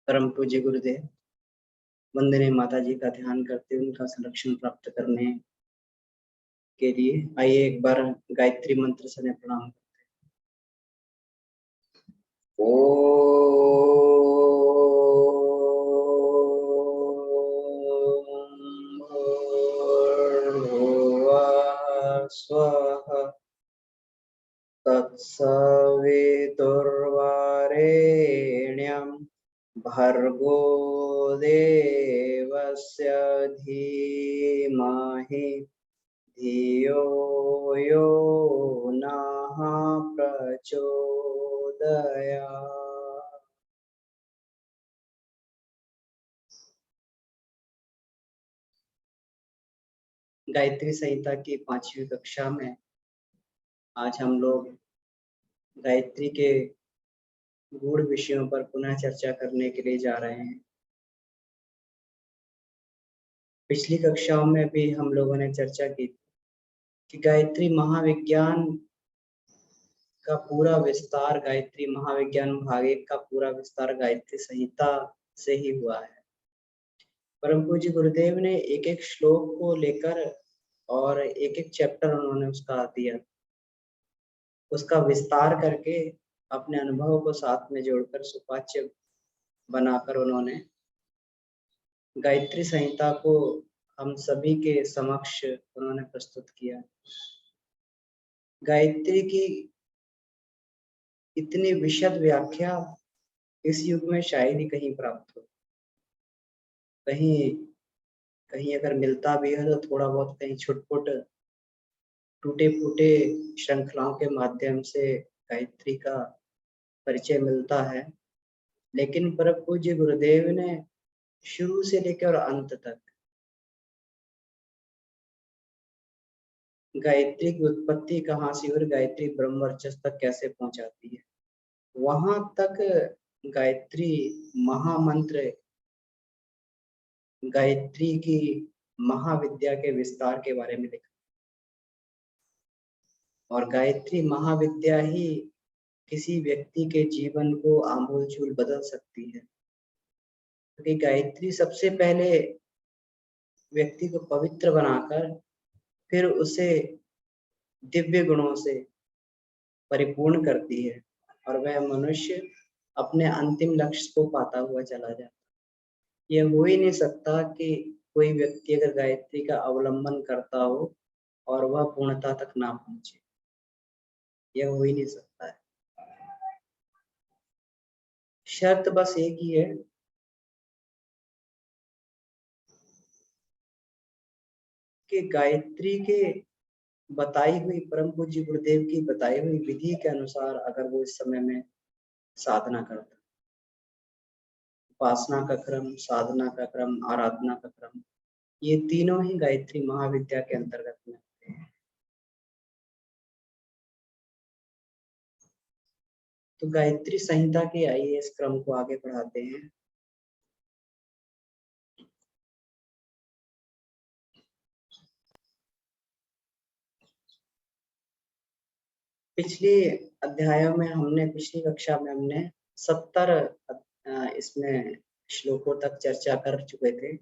परम पूज्य गुरुदेव, वंदनीय माता जी का ध्यान करते हुए उनका संरक्षण प्राप्त करने के लिए आइए एक बार गायत्री मंत्र से प्रणाम करते हैं। ओम स्वः तत्सवितुर्वरेण्यं भर्गो देवस्य धीमहि धियो यो नः प्रचोदयात्। गायत्री संहिता की 5वीं कक्षा में आज हम लोग गायत्री के गूढ़ विषयों पर पुनः चर्चा करने के लिए जा रहे हैं। पिछली कक्षाओं में भी हम लोगों ने चर्चा की कि गायत्री महाविज्ञान का पूरा विस्तार, गायत्री महाविज्ञान भाग 1 का पूरा विस्तार गायत्री संहिता से ही हुआ है। परम पूज्य गुरुदेव ने एक एक श्लोक को लेकर और एक एक चैप्टर उन्होंने उसका दिया, उसका विस्तार करके अपने अनुभव को साथ में जोड़कर सुपाच्य बनाकर उन्होंने गायत्री संहिता को हम सभी के समक्ष उन्होंने प्रस्तुत किया। गायत्री की इतनी विशद व्याख्या इस युग में शायद ही कहीं प्राप्त हो। कहीं कहीं अगर मिलता भी है तो थोड़ा बहुत कहीं छुटपुट टूटे फूटे श्रृंखलाओं के माध्यम से गायत्री का परिचय मिलता है, लेकिन परम पूज्य गुरुदेव ने शुरू से लेकर अंत तक गायत्री की उत्पत्ति कहाँ से और गायत्री ब्रह्म वर्चस्व तक कैसे पहुंचाती है, वहां तक गायत्री महामंत्र, गायत्री की महाविद्या के विस्तार के बारे में लिखा। और गायत्री महाविद्या ही किसी व्यक्ति के जीवन को आमूलचूल बदल सकती है, क्योंकि गायत्री सबसे पहले व्यक्ति को पवित्र बनाकर फिर उसे दिव्य गुणों से परिपूर्ण करती है और वह मनुष्य अपने अंतिम लक्ष्य को पाता हुआ चला जाता है। यह हो ही नहीं सकता कि कोई व्यक्ति अगर गायत्री का अवलंबन करता हो और वह पूर्णता तक ना पहुंचे, यह हो ही नहीं सकता है। शर्त बस एक ही है कि गायत्री के बताई हुई, परम पूज्य गुरुदेव की बताई हुई विधि के अनुसार अगर वो इस समय में साधना करता, उपासना का क्रम, साधना का क्रम, आराधना का क्रम, ये तीनों ही गायत्री महाविद्या के अंतर्गत में आते हैं। तो गायत्री संहिता के आइए इस क्रम को आगे बढ़ाते हैं। पिछले अध्यायों में हमने, पिछली कक्षा में हमने 70 इसमें श्लोकों तक चर्चा कर चुके थे।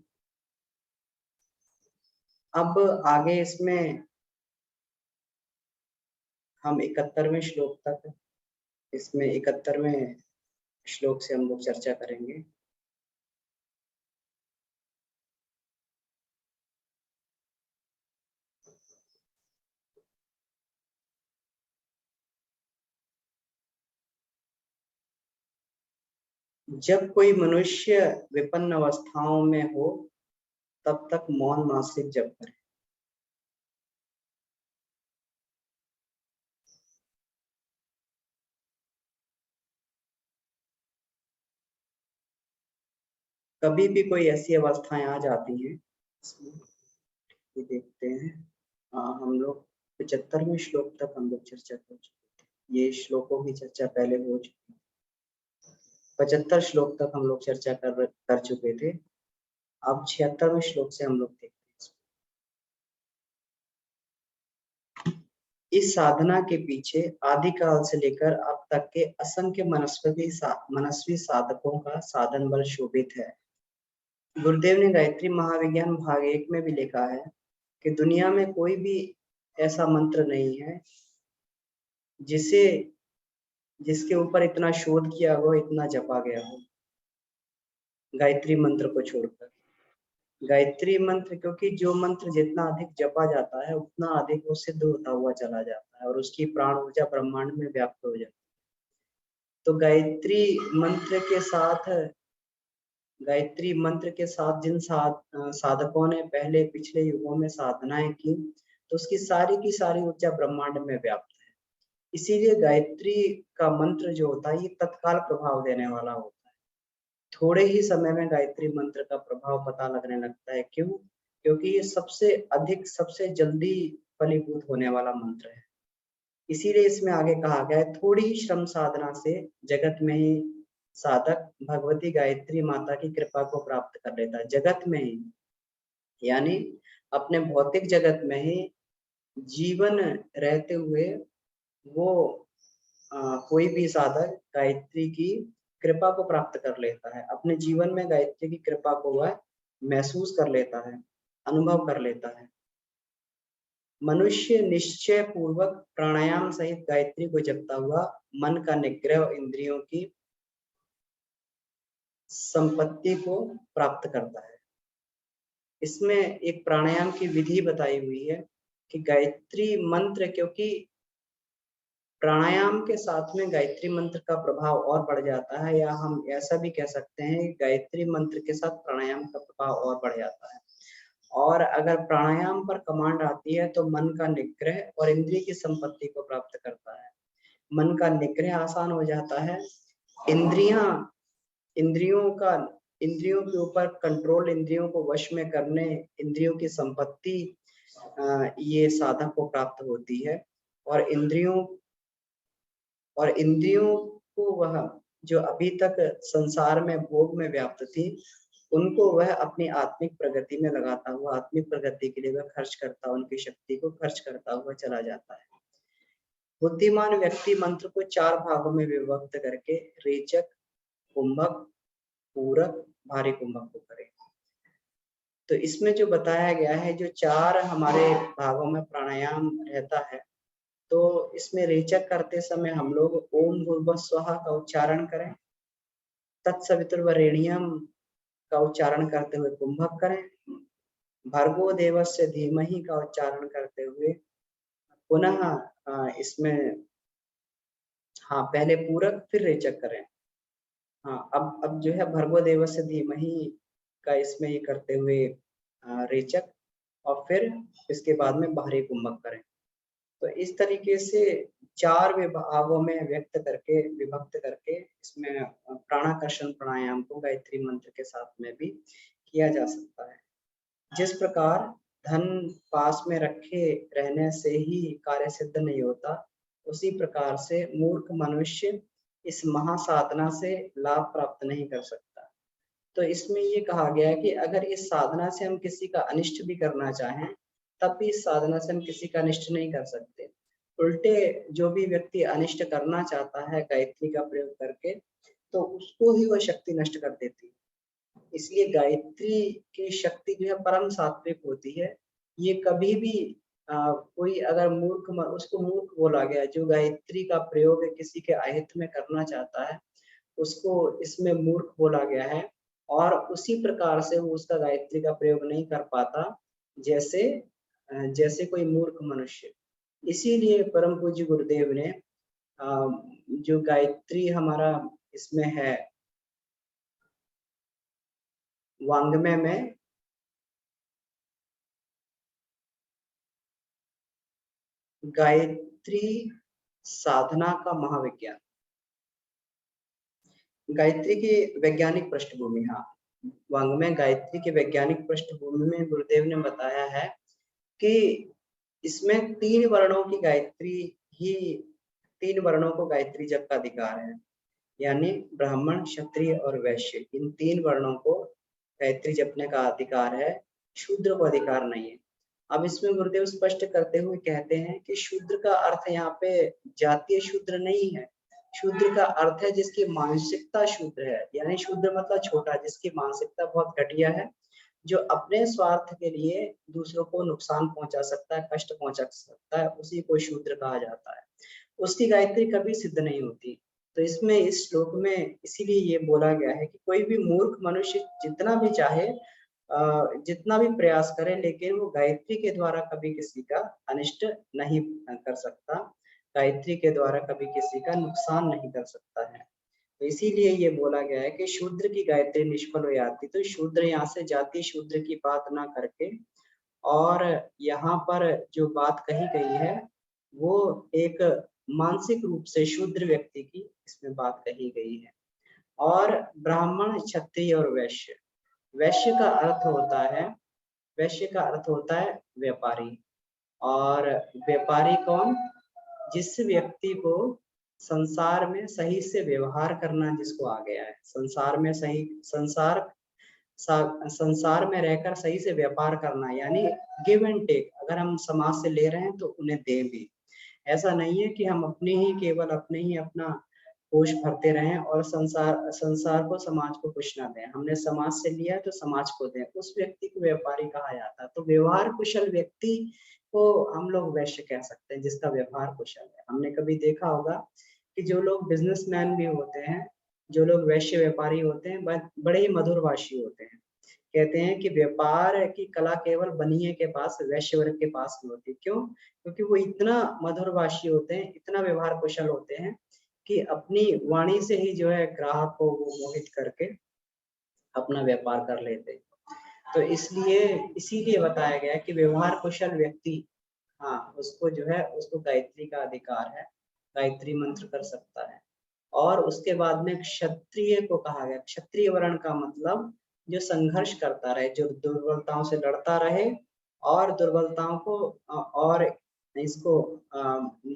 अब आगे इसमें हम 71वें श्लोक तक, इसमें 71वें श्लोक से हम लोग चर्चा करेंगे। जब कोई मनुष्य विपन्न अवस्थाओं में हो तब तक मौन मासिक जप करे। कभी भी कोई ऐसी अवस्थाएं आ जाती हैं, ये देखते हैं। हम लोग 75वें श्लोक तक हम लोग चर्चा कर चुके थे। ये श्लोकों की चर्चा पहले हो चुकी है। 75 श्लोक तक हम लोग चर्चा कर चुके थे। अब 76वें श्लोक से हम लोग देखते हैं। इस साधना के पीछे आदिकाल से लेकर अब तक के असंख्य मनस्वी साधकों का साधन बल शोभित है। गुरुदेव ने गायत्री महाविज्ञान भाग 1 में भी लिखा है कि दुनिया में कोई भी ऐसा मंत्र नहीं है जिसके ऊपर इतना शोध किया हो, इतना जपा गया हो गायत्री मंत्र को छोड़कर। गायत्री मंत्र, क्योंकि जो मंत्र जितना अधिक जपा जाता है उतना अधिक वो सिद्ध होता हुआ चला जाता है और उसकी प्राण ऊर्जा ब्रह्मांड में व्याप्त हो जाती है। तो गायत्री मंत्र के साथ जिन साधकों ने पहले पिछले युगों में साधनाएं की, तो उसकी सारी की सारी ऊर्जा ब्रह्मांड में व्याप्त है। इसीलिए गायत्री का मंत्र जो होता है ये तत्काल प्रभाव देने वाला होता है। थोड़े ही समय में गायत्री मंत्र का प्रभाव पता लगने लगता है। क्यों? क्योंकि ये सबसे अधिक, सबसे जल्दी फलीभूत होने वाला मंत्र है। इसीलिए इसमें आगे कहा गया है, थोड़ी ही श्रम साधना से जगत में ही साधक भगवती गायत्री माता की कृपा को प्राप्त कर लेता है। जगत में ही, यानी अपने भौतिक जगत में ही जीवन रहते हुए वो कोई भी साधक गायत्री की कृपा को प्राप्त कर लेता है। अपने जीवन में गायत्री की कृपा को वह महसूस कर लेता है, अनुभव कर लेता है। मनुष्य निश्चय पूर्वक प्राणायाम सहित गायत्री को जपता हुआ मन का निग्रह और इंद्रियों की संपत्ति को प्राप्त करता है। इसमें एक प्राणायाम की विधि बताई हुई है कि गायत्री मंत्र, क्योंकि प्राणायाम के साथ में गायत्री मंत्र का प्रभाव और बढ़ जाता है, या हम ऐसा भी कह सकते हैं गायत्री मंत्र के साथ प्राणायाम का प्रभाव और बढ़ जाता है। और अगर प्राणायाम पर कमांड आती है तो मन का निग्रह और इंद्रिय की संपत्ति को प्राप्त करता है। मन का निग्रह आसान हो जाता है। इंद्रियों के ऊपर कंट्रोल, इंद्रियों को वश में करने, इंद्रियों की संपत्ति ये साधक को प्राप्त होती है। और इंद्रियों को वह जो अभी तक संसार में भोग में व्याप्त थी, उनको वह अपनी आत्मिक प्रगति में लगाता हुआ, आत्मिक प्रगति के लिए वह खर्च करता, उनकी शक्ति को खर्च करता हुआ चला जाता है। बुद्धिमान व्यक्ति मंत्र को 4 भागों में विभक्त करके रेचक, कुंभक, पूरक, भारी कुंभक को करे। तो इसमें जो बताया गया है, जो 4 हमारे भागों में प्राणायाम रहता है, तो इसमें रेचक करते समय हम लोग ओम भूर्भुवः स्वः का उच्चारण करें, तत्सवितुर्वरेण्यम का उच्चारण करते हुए कुंभक करें, भर्गो देवस्य धीमहि का उच्चारण करते हुए पुनः इसमें पहले पूरक फिर रेचक करें। अब जो है भर्गो देवस्य धीमहि का इसमें ये करते हुए रेचक, और फिर इसके बाद में भारी कुंभक करें। तो इस तरीके से 4 विभागों में विभक्त करके इसमें प्राणाकर्षण प्राणायाम को गायत्री मंत्र के साथ में भी किया जा सकता है। जिस प्रकार धन पास में रखे रहने से ही कार्य सिद्ध नहीं होता, उसी प्रकार से मूर्ख मनुष्य इस महासाधना से लाभ प्राप्त नहीं कर सकता। तो इसमें ये कहा गया है कि अगर इस साधना से हम किसी का अनिष्ट भी करना चाहें, तब भी इस साधना से हम किसी का अनिष्ट नहीं कर सकते। उल्टे जो भी व्यक्ति अनिष्ट करना चाहता है गायत्री का प्रयोग करके, तो उसको ही वह शक्ति नष्ट कर देती है। इसलिए गायत्री की शक्ति जो है परम सात्विक होती है। ये कभी भी कोई अगर उसको मूर्ख बोला गया, जो गायत्री का प्रयोग किसी के अहित में करना चाहता है, उसको इसमें मूर्ख बोला गया है। और उसी प्रकार से वो उसका गायत्री का प्रयोग नहीं कर पाता जैसे कोई मूर्ख मनुष्य। इसीलिए परम पूज्य गुरुदेव ने जो गायत्री हमारा इसमें है वांग्मय में, गायत्री साधना का महाविज्ञान, गायत्री की वैज्ञानिक पृष्ठभूमि, वांग्मय गायत्री की वैज्ञानिक पृष्ठभूमि में गुरुदेव ने बताया है कि इसमें 3 वर्णों की गायत्री ही 3 वर्णों को गायत्री जप का अधिकार है, यानी ब्राह्मण, क्षत्रिय और वैश्य। इन 3 वर्णों को गायत्री जपने का अधिकार है, शूद्र को अधिकार नहीं है। अब इसमें गुरुदेव स्पष्ट करते हुए कहते हैं कि शूद्र का अर्थ यहाँ पे जातीय शूद्र नहीं है। शूद्र का अर्थ है जिसकी मानसिकता शूद्र है, यानी शूद्र मतलब छोटा, जिसकी मानसिकता बहुत घटिया है, जो अपने स्वार्थ के लिए दूसरों को नुकसान पहुंचा सकता है, कष्ट पहुंचा सकता है, उसी को शूद्र कहा जाता है। उसकी गायत्री कभी सिद्ध नहीं होती। तो इसमें इस श्लोक में इसीलिए ये बोला गया है कि कोई भी मूर्ख मनुष्य जितना भी चाहे, जितना भी प्रयास करे, लेकिन वो गायत्री के द्वारा कभी किसी का अनिष्ट नहीं कर सकता, गायत्री के द्वारा कभी किसी का नुकसान नहीं कर सकता है। तो इसीलिए ये बोला गया है कि शूद्र की गायत्री निष्फल हो जाती। तो शूद्र यहाँ से जाति शूद्र की बात ना करके, और यहाँ पर जो बात कही गई है वो एक मानसिक रूप से शूद्र व्यक्ति की इसमें बात कही गई है। और ब्राह्मण, क्षत्रिय और वैश्य, वैश्य का अर्थ होता है, वैश्य का अर्थ होता है व्यापारी। और व्यापारी कौन? जिस व्यक्ति को संसार में सही से व्यवहार करना जिसको आ गया है, संसार में सही, संसार में रहकर सही से व्यापार करना, यानी गिव एंड टेक। अगर हम समाज से ले रहे हैं तो उन्हें दें भी। ऐसा नहीं है कि हम अपने ही केवल अपने ही अपना कोष भरते रहें और संसार को, समाज को कुछ ना दें। हमने समाज से लिया तो समाज को दें, उस व्यक्ति को व्यापारी कहा जाता है। तो व्यवहार कुशल व्यक्ति को हम लोग वैश्य कह सकते हैं, जिसका व्यवहार कुशल है। हमने कभी देखा होगा कि जो लोग बिजनेसमैन भी होते हैं, जो लोग वैश्य व्यापारी होते हैं, बड़े ही मधुरभाषी होते हैं। कहते हैं कि व्यापार की कला केवल बनिए के पास, वैश्य वर्ग के पास नहीं होती। क्यों? क्योंकि वो इतना मधुरभाषी होते हैं, इतना व्यवहार कुशल होते हैं कि अपनी वाणी से ही जो है ग्राहक को वो मोहित करके अपना व्यापार कर लेते। तो इसलिए इसीलिए बताया गया कि व्यवहार कुशल व्यक्ति, हाँ, उसको जो है, उसको गायत्री का अधिकार है, गायत्री मंत्र कर सकता है। और उसके बाद में क्षत्रिय को कहा गया। क्षत्रिय वर्ण का मतलब जो संघर्ष करता रहे, जो दुर्बलताओं से लड़ता रहे, और दुर्बलताओं को और इसको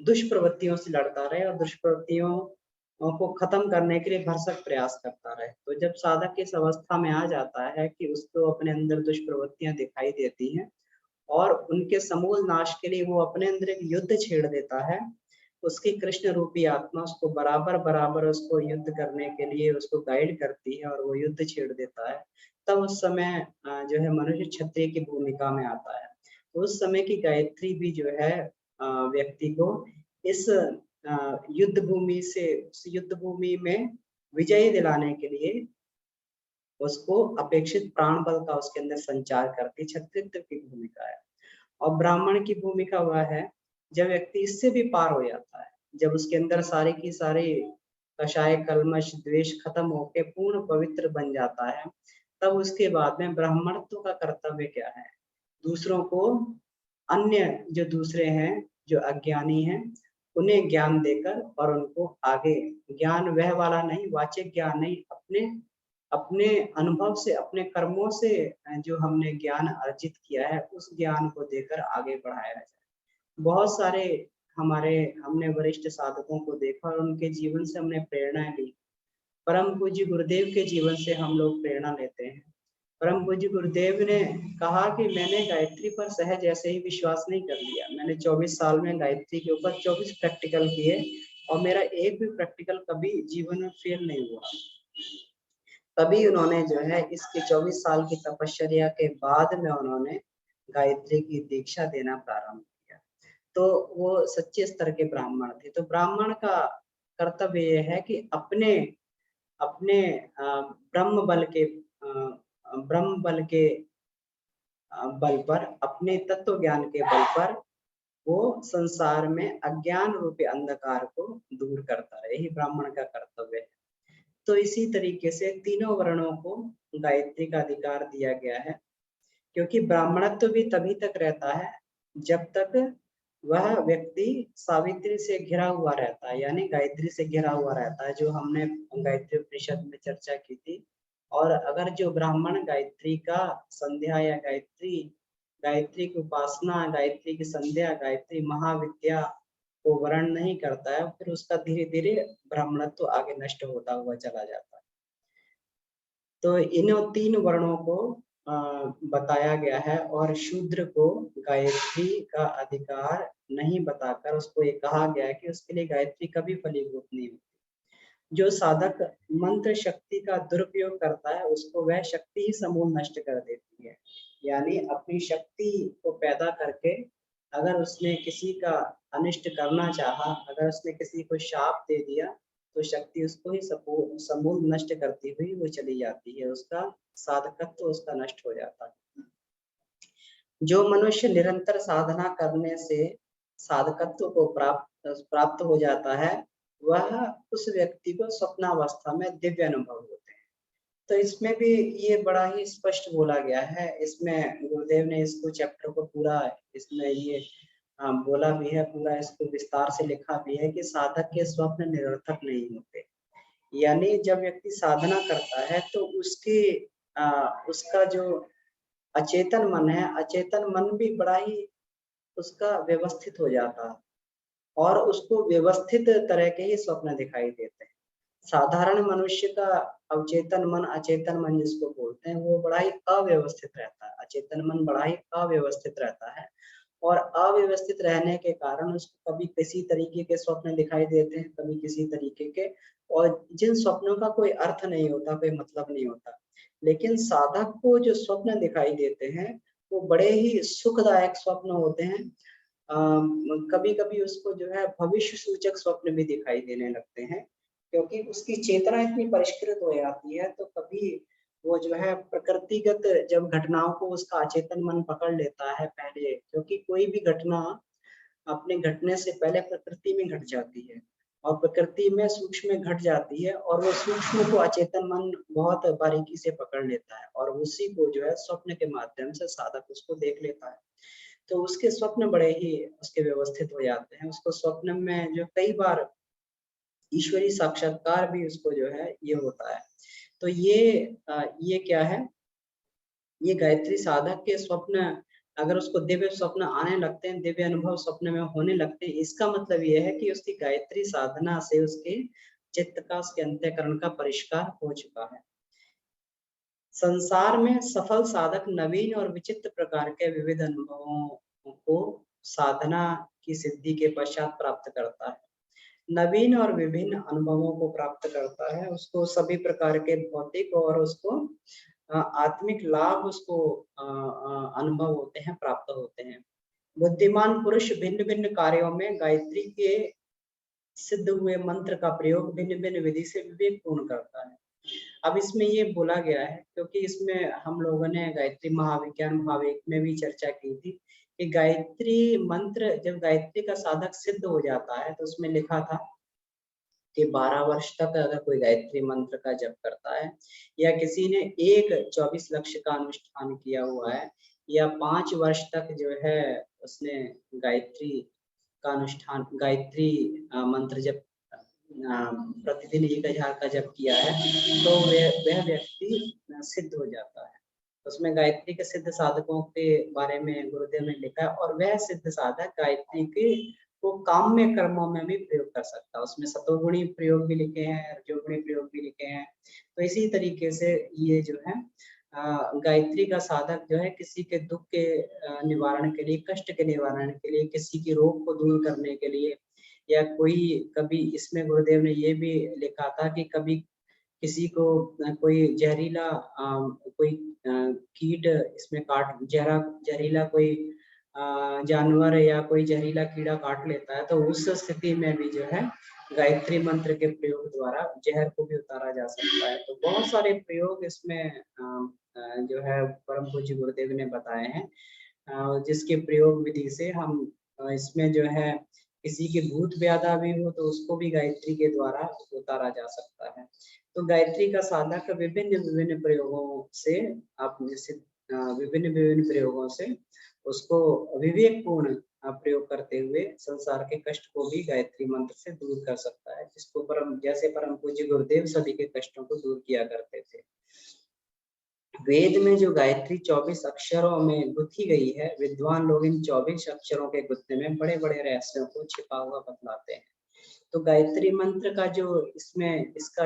दुष्प्रवृत्तियों से लड़ता रहे, और दुष्प्रवृत्तियों को खत्म करने के लिए भरसक प्रयास करता रहे। तो जब साधक इस अवस्था में आ जाता है कि उसको अपने अंदर दुष्प्रवृत्तियां दिखाई देती हैं और उनके समूल नाश के लिए वो अपने अंदर एक युद्ध छेड़ देता है, उसकी कृष्ण रूपी आत्मा उसको बराबर बराबर उसको युद्ध करने के लिए उसको गाइड करती है और वो युद्ध छेड़ देता है। तब उस समय जो है मनुष्य क्षत्रिय की भूमिका में आता है। तो उस समय की गायत्री भी जो है व्यक्ति को इस युद्ध भूमि से, उस युद्ध भूमि में विजय दिलाने के लिए उसको अपेक्षित प्राण बल का उसके अंदर संचार करती क्षत्रित्व की भूमिका है। और ब्राह्मण की भूमिका वह है जब व्यक्ति इससे भी पार हो जाता है, जब उसके अंदर सारी की सारी कषाय, कल्मश, द्वेष खत्म होके पूर्ण पवित्र बन जाता है, तब उसके बाद में ब्राह्मणत्व का कर्तव्य क्या है? दूसरों को, अन्य जो दूसरे हैं, जो अज्ञानी हैं, उन्हें ज्ञान देकर और उनको आगे, ज्ञान वह वाला नहीं, वाचिक ज्ञान नहीं, अपने अपने अनुभव से, अपने कर्मों से जो हमने ज्ञान अर्जित किया है, उस ज्ञान को देकर आगे बढ़ाया जाए। बहुत सारे हमारे, हमने वरिष्ठ साधकों को देखा और उनके जीवन से हमने प्रेरणा ली। परम पूज्य गुरुदेव के जीवन से हम लोग प्रेरणा लेते हैं। परम पूज्य गुरुदेव ने कहा कि मैंने गायत्री पर सहज ऐसे ही विश्वास नहीं कर लिया। मैंने 24 साल में गायत्री के ऊपर 24 प्रैक्टिकल किए और मेरा एक भी प्रैक्टिकल कभी जीवन में फेल नहीं हुआ। तभी उन्होंने जो है इसके 24 साल की तपश्चर्या के बाद में उन्होंने गायत्री की दीक्षा देना प्रारंभ किया। तो वो सच्चे स्तर के ब्राह्मण थे। तो ब्राह्मण का कर्तव्य ये है कि अपने अपने ब्रह्म बल के बल पर, अपने तत्व ज्ञान के बल पर वो संसार में अज्ञान रूपी अंधकार को दूर करता रहे। यही ब्राह्मण का कर्तव्य है। तो इसी तरीके से तीनों वर्णों को गायत्री का अधिकार दिया गया है, क्योंकि ब्राह्मणत्व भी तभी तक रहता है जब तक वह व्यक्ति सावित्री से घिरा हुआ रहता है, यानी गायत्री से घिरा हुआ रहता है, जो हमने गायत्री उपनिषद में चर्चा की थी। और अगर जो ब्राह्मण गायत्री का संध्या या गायत्री गायत्री की उपासना, गायत्री की संध्या, गायत्री महाविद्या को वर्ण नहीं करता है, फिर उसका धीरे धीरे ब्राह्मणत्व आगे नष्ट होता हुआ चला जाता है। तो इन तीन वर्णों को बताया गया है और शूद्र को गायत्री का अधिकार नहीं बताकर उसको ये कहा गया है कि उसके लिए गायत्री कभी फलीभूत नहीं होती। जो साधक मंत्र शक्ति का दुरुपयोग करता है उसको वह शक्ति ही समूल नष्ट कर देती है। यानी अपनी शक्ति को पैदा करके अगर उसने किसी का अनिष्ट करना चाहा, अगर उसने किसी को शाप दे दिया, तो शक्ति उसको ही समूल नष्ट करती हुई वो चली जाती है, उसका साधकत्व उसका नष्ट हो जाता है। जो मनुष्य निरंतर साधना करने से साधकत्व को प्राप्त हो जाता है, वह उस व्यक्ति को स्वप्नावस्था में दिव्य अनुभव होते हैं। तो इसमें भी ये बड़ा ही स्पष्ट बोला गया है। इसमें गुरुदेव ने इसको चैप्टर को पूरा इसमें ये बोला भी है, पूरा इसको विस्तार से लिखा भी है कि साधक के स्वप्न निरर्थक नहीं होते। यानी जब व्यक्ति साधना करता है तो उसका जो अचेतन मन है, अचेतन मन भी बड़ा ही उसका व्यवस्थित हो जाता है और उसको व्यवस्थित तरह के ही स्वप्न दिखाई देते हैं। साधारण मनुष्य का अवचेतन मन, अचेतन मन जिसको बोलते हैं, वो बड़ा ही अव्यवस्थित रहता है। अचेतन मन बड़ा ही अव्यवस्थित रहता है और अव्यवस्थित रहने के कारण उसको कभी किसी तरीके के स्वप्न दिखाई देते हैं, कभी किसी तरीके के, और जिन स्वप्नों का कोई अर्थ नहीं होता, कोई मतलब नहीं होता। लेकिन साधक को जो स्वप्न दिखाई देते हैं वो बड़े ही सुखदायक स्वप्न होते हैं। कभी-कभी उसको जो है भविष्य सूचक स्वप्न भी दिखाई देने लगते हैं, क्योंकि उसकी चेतना इतनी परिष्कृत हो जाती है। तो कभी वो जो है प्रकृतिगत जब घटनाओं को उसका अचेतन मन पकड़ लेता है पहले, क्योंकि कोई भी घटना अपने घटने से पहले प्रकृति में घट जाती है और प्रकृति में सूक्ष्म में घट जाती है और वो सूक्ष्म को अचेतन मन बहुत बारीकी से पकड़ लेता है और उसी को जो है स्वप्न के माध्यम से साधक उसको देख लेता है। तो उसके स्वप्न बड़े ही उसके व्यवस्थित हो जाते हैं। उसको स्वप्न में जो कई बार ईश्वरीय साक्षात्कार भी उसको जो है ये होता है। तो ये क्या है, ये गायत्री साधक के स्वप्न अगर उसको दिव्य स्वप्न आने लगते हैं, दिव्य अनुभव स्वप्न में होने लगते हैं, इसका मतलब ये है कि उसकी गायत्री साधना से उसके चित्त का, उसके अंतःकरण का परिष्कार हो चुका है। संसार में सफल साधक नवीन और विचित्र प्रकार के विविध अनुभवों को साधना की सिद्धि के पश्चात प्राप्त करता है। नवीन और विभिन्न अनुभवों को प्राप्त करता है, उसको सभी प्रकार के भौतिक और उसको आत्मिक लाभ उसको अनुभव होते हैं, प्राप्त होते हैं। बुद्धिमान पुरुष भिन्न-भिन्न कार्यों में गायत्री के सिद्ध हुए मंत्र का प्रयोग भिन्न-भिन्न विधि से विवेकपूर्ण करता है। अब इसमें ये बोला गया है, क्योंकि इसमें हम लोगों ने गायत्री महाविज्ञान भाव 1 में भी चर्चा की थी कि गायत्री मंत्र जब गायत्री का साधक सिद्ध हो जाता है तो उसमें लिखा था कि 12 वर्ष तक अगर कोई गायत्री मंत्र का जप करता है या किसी ने एक 24 लक्ष्य का अनुष्ठान किया हुआ है या 5 वर्ष तक जो है उसने गायत्री का अनुष्ठान, गायत्री मंत्र जप प्रतिदिन 1000 का जप किया है, तो वह व्यक्ति सिद्ध हो जाता है। उसमें गायत्री के सिद्ध साधकों के बारे में गुरुदेव ने लिखा है और वह सिद्ध साधक गायत्री के वो काम्य कर्मों में भी प्रयोग कर सकता है। उसमें सतोगुणी प्रयोग भी लिखे हैं, रजोगुणी प्रयोग भी लिखे हैं। तो इसी तरीके से ये जो है गायत्री का साधक जो है किसी के दुख के निवारण के लिए, कष्ट के निवारण के लिए, किसी की रोग को दूर करने के लिए, या कोई कभी इसमें गुरुदेव ने ये भी लिखा था कि कभी किसी को कोई जहरीला कोई कीट इसमें काट जहरीला कोई जानवर या कोई जहरीला कीड़ा काट लेता है, तो उस स्थिति में भी जो है गायत्री मंत्र के प्रयोग द्वारा जहर को भी उतारा जा सकता है। तो बहुत सारे प्रयोग इसमें जो है परम पूज्य गुरुदेव ने बताए हैं, जिसके प्रयोग विधि से हम इसमें जो है किसी की भूत व्याधा भी हो तो उसको भी गायत्री के द्वारा उतारा जा सकता है। तो गायत्री का साधक विभिन्न प्रयोगों से आप विभिन्न प्रयोगों से उसको विवेकपूर्ण प्रयोग करते हुए संसार के कष्ट को भी गायत्री मंत्र से दूर कर सकता है, जिसको जैसे परम पूज्य गुरुदेव सभी के कष्टों को दूर किया करते थे। वेद में जो गायत्री 24 अक्षरों में गुथी गई है, विद्वान लोग इन 24 अक्षरों के गुथने में बड़े-बड़े रहस्यों को छिपा हुआ बतलाते हैं। तो गायत्री मंत्र का जो इसमें इसका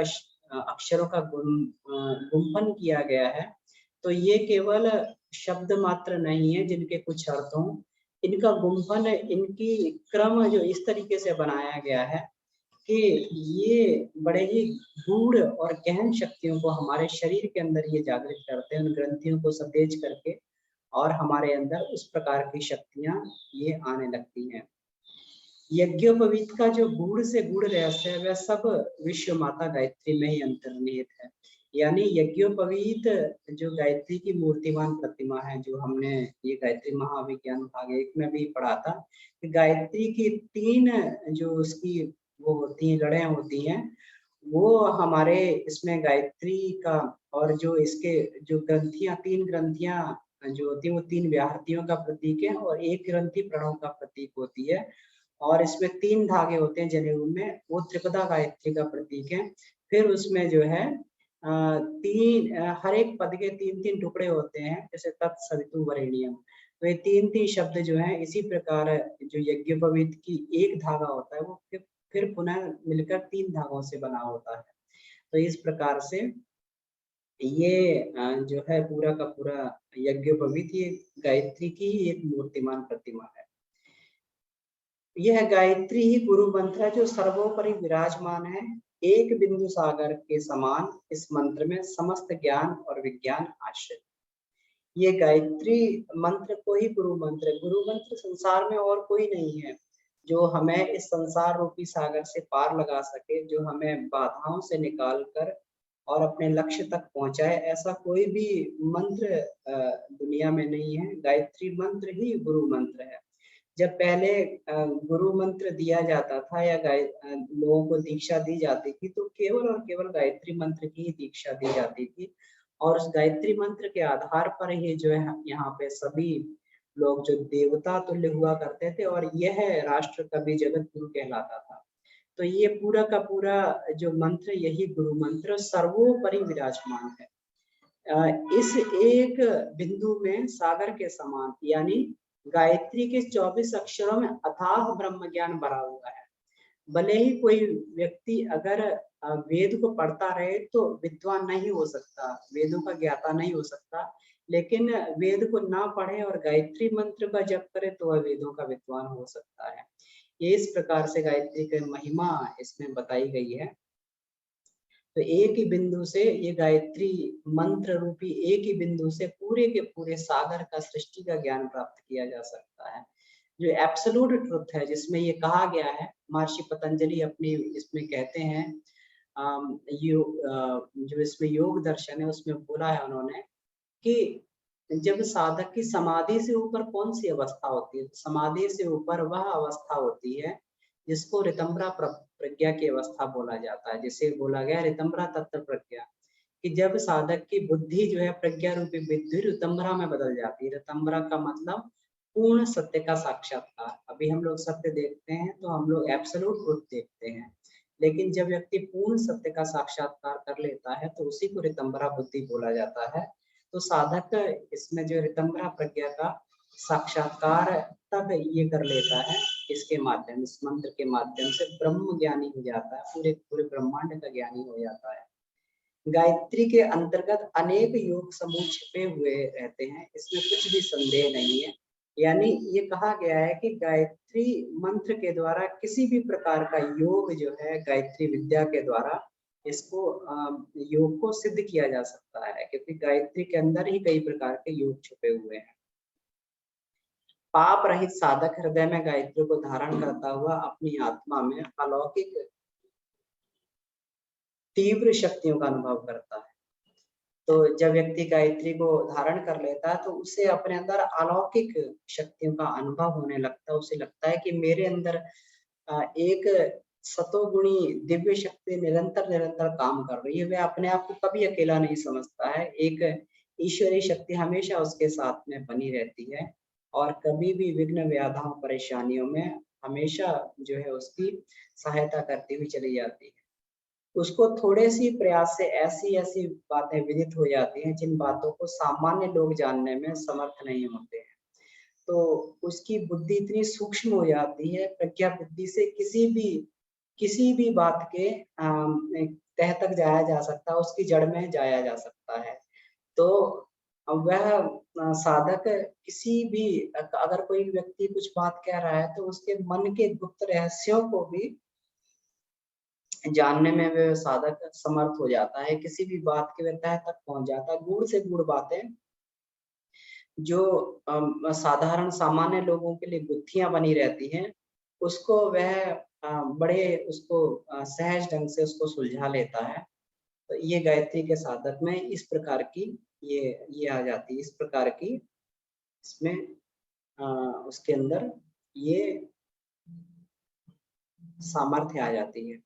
अक्षरों का गुंफन किया गया है, तो ये केवल शब्द मात्र नहीं है जिनके कुछ अर्थ हों, इनका गुंफन, इनकी क्रम जो इस तरीके से बनाया गया है कि ये बड़े ही गूढ़ और गहन शक्तियों को हमारे शरीर के अंदर ये जागृत करते हैं, उन ग्रंथियों को सतेज करके, और हमारे अंदर उस प्रकार की शक्तियां ये आने लगती हैं। यज्ञोपवीत का जो गूढ़ से गूढ़ रहस्य है वह सब विश्व माता गायत्री में ही अंतर्निहित है। यानी यज्ञोपवीत जो गायत्री की मूर्तिमान प्रतिमा है, जो हमने ये गायत्री महाविज्ञान भाग 1 में भी पढ़ा था कि गायत्री की 3 जो उसकी वो होती हैं, जड़ें होती हैं, वो हमारे इसमें गायत्री का, और जो इसके जो ग्रंथियां, 3 ग्रंथियां जो होती है वो 3 व्याहृतियों का प्रतीक है और 1 ग्रंथि प्रणव का प्रतीक होती है, और इसमें 3 धागे होते हैं जनेऊ में, वो त्रिपदा गायत्री का प्रतीक है। फिर उसमें जो है हर एक पद के 3-3 टुकड़े होते हैं, जैसे तत्सवितु वरेण्यम। तो ये 3-3 शब्द जो हैं, इसी प्रकार जो यज्ञोपवीत की एक धागा होता है वो फिर पुनः मिलकर 3 धागों से बना होता है। तो इस प्रकार से ये जो है पूरा का पूरा यज्ञोपवीत ये गायत्री की ही एक मूर्तिमान प्रतिमा है। यह गायत्री ही गुरु मंत्र है जो सर्वोपरि विराजमान है। एक बिंदु सागर के समान इस मंत्र में समस्त ज्ञान और विज्ञान आश्रित। ये गायत्री मंत्र को ही गुरु मंत्र है। गुरु मंत्र संसार में और कोई नहीं है जो हमें इस संसार रूपी सागर से पार लगा सके, जो हमें बाधाओं से निकाल कर और अपने लक्ष्य तक पहुंचाए। ऐसा कोई भी मंत्र दुनिया में नहीं है। गायत्री मंत्र ही गुरु मंत्र है। जब पहले गुरु मंत्र दिया जाता था या लोगों को दीक्षा दी जाती थी, तो केवल और केवल गायत्री मंत्र की ही दीक्षा दी जाती थी, और उस गायत्री मंत्र के आधार पर ही जो है यहाँ पे सभी लोग जो देवता तुल्य हुआ करते थे, और यह राष्ट्र कवि जगत गुरु कहलाता था। तो ये पूरा का पूरा जो मंत्र, यही गुरु मंत्र सर्वोपरि विराजमान है। इस एक बिंदु में सागर के समान, यानी गायत्री के 24 अक्षरों में अथाह ब्रह्म ज्ञान भरा हुआ है। भले ही कोई व्यक्ति अगर वेद को पढ़ता रहे तो विद्वान नहीं हो सकता, वेदों का ज्ञाता नहीं हो सकता, लेकिन वेद को ना पढ़े और गायत्री मंत्र का जप करे तो वह वेदों का विद्वान हो सकता है। ये इस प्रकार से गायत्री की महिमा इसमें बताई गई है। तो एक ही बिंदु से ये गायत्री मंत्र रूपी एक ही बिंदु से पूरे के पूरे सागर का, सृष्टि का ज्ञान प्राप्त किया जा सकता है। जो एब्सोल्यूट ट्रुथ है, जिसमें ये कहा गया है, महर्षि पतंजलि अपनी इसमें कहते हैं, जो इसमें योग दर्शन है उसमें बोला है उन्होंने कि जब साधक की समाधि से ऊपर कौन सी अवस्था होती है, समाधि से ऊपर वह अवस्था होती है जिसको ऋतंभरा प्रज्ञा की अवस्था बोला जाता है। जिसे बोला गया ऋतंभरा तत्व प्रज्ञा, कि जब साधक की बुद्धि जो है प्रज्ञा रूपी बुद्धि ऋतंभरा में बदल जाती है। ऋतंभरा का मतलब पूर्ण सत्य का साक्षात्कार। अभी हम लोग सत्य देखते हैं तो हम लोग एब्सोल्यूट ट्रुथ देखते हैं, लेकिन जब व्यक्ति पूर्ण सत्य का साक्षात्कार कर लेता है तो उसी को ऋतंभरा बुद्धि बोला जाता है। तो साधक इसमें जो ऋतंभरा प्रज्ञा का साक्षात्कार तब ये कर लेता है, इसके माध्यम, इस मंत्र के माध्यम से ब्रह्म ज्ञानी हो जाता है, पूरे पूरे ब्रह्मांड का ज्ञानी हो जाता है। गायत्री के अंतर्गत अनेक योग समूह छिपे हुए रहते हैं, इसमें कुछ भी संदेह नहीं है। यानी ये कहा गया है कि गायत्री मंत्र के द्वारा किसी भी प्रकार का योग जो है, गायत्री विद्या के द्वारा इसको योग को सिद्ध किया जा सकता है, क्योंकि गायत्री के अंदर ही कई प्रकार के योग छुपे हुए हैं। पाप रहित साधक हृदय में गायत्री को धारण करता हुआ अपनी आत्मा में अलौकिक तीव्र शक्तियों का अनुभव करता है। तो जब व्यक्ति गायत्री को धारण कर लेता है तो उसे अपने अंदर अलौकिक शक्तियों का अनुभव होने लगता है। उसे लगता है कि मेरे अंदर एक सतोगुणी दिव्य शक्ति निरंतर निरंतर काम कर रही है। वह अपने आप को कभी अकेला नहीं समझता है। एक ईश्वरीय शक्ति हमेशा उसके साथ में बनी रहती है और कभी भी विघ्न व्याधाओं परेशानियों में हमेशा जो है उसकी सहायता करती हुई चली जाती है। उसको थोड़े सी प्रयास से ऐसी ऐसी बातें विदित हो जाती हैं जिन बातों को सामान्य लोग जानने में समर्थ नहीं होते हैं। तो उसकी बुद्धि इतनी सूक्ष्म हो जाती है, प्रज्ञा बुद्धि से किसी भी बात के तह तक जाया जा सकता है, उसकी जड़ में जाया जा सकता है। तो वह साधक किसी भी अगर कोई व्यक्ति कुछ बात कह रहा है तो उसके मन के गुप्त रहस्यों को भी जानने में वह साधक समर्थ हो जाता है, किसी भी बात के वह तह तक पहुंच जाता है। गूढ़ से गूढ़ बातें जो साधारण सामान्य लोगों के लिए गुत्थियां बनी रहती हैं, उसको वह बड़े उसको सहज ढंग से उसको सुलझा लेता है। तो ये गायत्री के साधक में इस प्रकार की ये आ जाती है, इस प्रकार की इसमें उसके अंदर ये सामर्थ्य आ जाती है।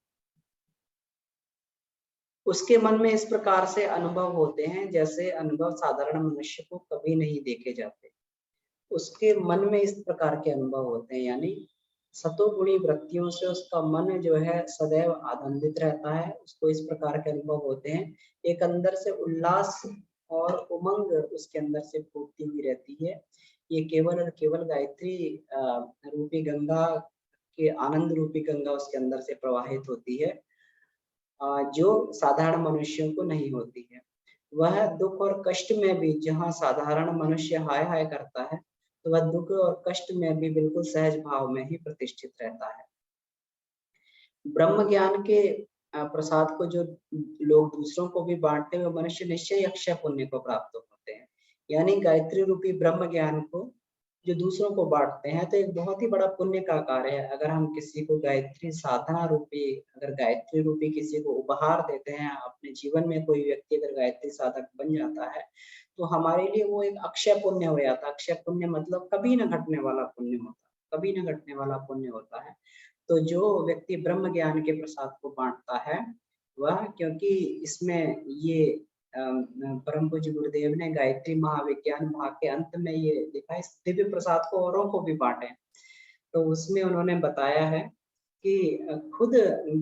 उसके मन में इस प्रकार से अनुभव होते हैं जैसे अनुभव साधारण मनुष्य को कभी नहीं देखे जाते। उसके मन में इस प्रकार के अनुभव होते हैं, यानी सतोगुणी वृत्तियों से उसका मन जो है सदैव आनंदित रहता है। उसको इस प्रकार के अनुभव होते हैं, एक अंदर से उल्लास और उमंग उसके अंदर से फूटती हुई रहती है। ये केवल और केवल गायत्री रूपी गंगा के आनंद रूपी गंगा उसके अंदर से प्रवाहित होती है, जो साधारण मनुष्यों को नहीं होती है। वह दुख और कष्ट में भी, जहाँ साधारण मनुष्य हाय हाय करता है, तो वह दुख और कष्ट में भी बिल्कुल सहज भाव में ही प्रतिष्ठित रहता है। ब्रह्म ज्ञान के प्रसाद को जो लोग दूसरों को भी बांटते हुए मनुष्य निश्चय अक्षय पुण्य को प्राप्त होते हैं। यानी गायत्री रूपी ब्रह्म ज्ञान को जो दूसरों को बांटते हैं तो एक बहुत ही बड़ा पुण्य का कार्य है। अगर हम किसी को गायत्री साधना रूपी, अगर गायत्री रूपी किसी को उपहार देते हैं, अपने जीवन में कोई व्यक्ति अगर गायत्री साधक बन जाता है तो हमारे लिए वो एक अक्षय पुण्य हो जाता है। अक्षय पुण्य मतलब कभी न घटने वाला पुण्य होता है, कभी न घटने वाला पुण्य होता है। तो जो व्यक्ति ब्रह्म ज्ञान के प्रसाद को बांटता है वह, क्योंकि इसमें ये परम पूज्य गुरुदेव ने गायत्री महाविज्ञान भाग के अंत में ये लिखा है, इस दिव्य प्रसाद को औरों को भी बांटे। तो उसमें उन्होंने बताया है कि खुद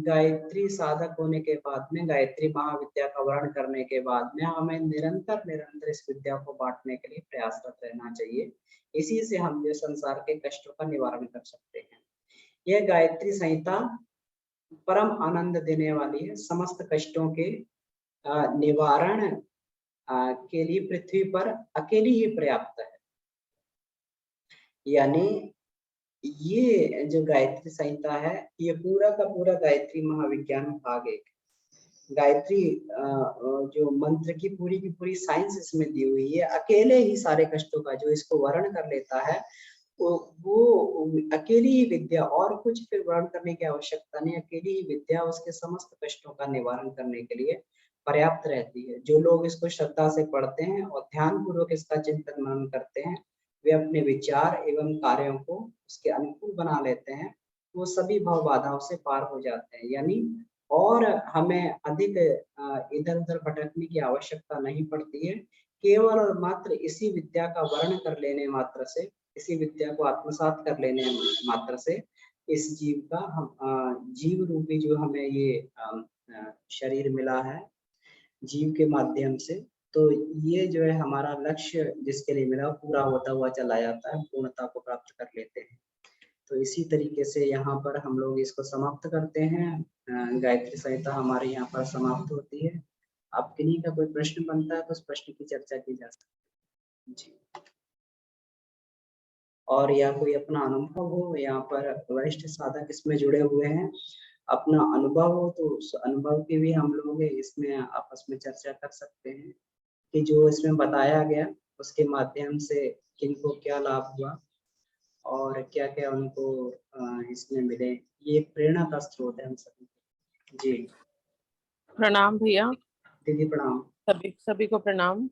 गायत्री साधक होने के बाद में, गायत्री महाविद्या का वर्ण करने के बाद में हमें निरंतर निरंतर इस विद्या को बांटने के लिए प्रयासरत रहना चाहिए। इसी से हम जो संसार के कष्टों का निवारण कर सकते हैं। यह गायत्री संहिता परम आनंद देने वाली है, समस्त कष्टों के निवारण के लिए पृथ्वी पर अकेली ही पर्याप्त है। यानी ये जो गायत्री संहिता है, ये पूरा का पूरा गायत्री महाविज्ञान भाग एक, गायत्री जो मंत्र की पूरी साइंस इसमें दी हुई है। अकेले ही सारे कष्टों का जो इसको वर्ण कर लेता है वो अकेली ही विद्या, और कुछ फिर वर्ण करने की आवश्यकता नहीं, अकेली ही विद्या उसके समस्त कष्टों का निवारण करने के लिए पर्याप्त रहती है। जो लोग इसको श्रद्धा से पढ़ते हैं और ध्यान पूर्वक इसका चिंतन मनन करते हैं, वे अपने विचार एवं कार्यों को उसके अनुकूल बना लेते हैं, वो सभी भव बाधाओं से पार हो जाते हैं। यानी और हमें अधिक इधर उधर भटकने की आवश्यकता नहीं पड़ती है। केवल और मात्र इसी विद्या का वर्ण कर लेने मात्र से, इसी विद्या को आत्मसात कर लेने मात्र से इस जीव का हम जीव रूपी जो हमें ये शरीर मिला है जीव के माध्यम से, तो ये जो है हमारा लक्ष्य जिसके लिए मिला पूरा होता हुआ चला जाता है, पूर्णता को प्राप्त कर लेते हैं। तो इसी तरीके से यहाँ पर हम लोग इसको समाप्त करते हैं। गायत्री संहिता हमारे यहाँ पर समाप्त होती है। आपके लिए का कोई प्रश्न बनता है तो उस प्रश्न की चर्चा की जा सकती है जी। और या कोई अपना अनुभव हो, यहाँ पर वरिष्ठ साधक इसमें जुड़े हुए हैं, अपना अनुभव हो तो उस अनुभव की भी हम लोग इसमें आपस में चर्चा कर सकते हैं कि जो इसमें बताया गया उसके माध्यम से किनको क्या लाभ हुआ और क्या क्या उनको इसमें मिले। ये प्रेरणा का स्रोत है हम सभी जी। प्रणाम भैया। दीदी प्रणाम। सभी को प्रणाम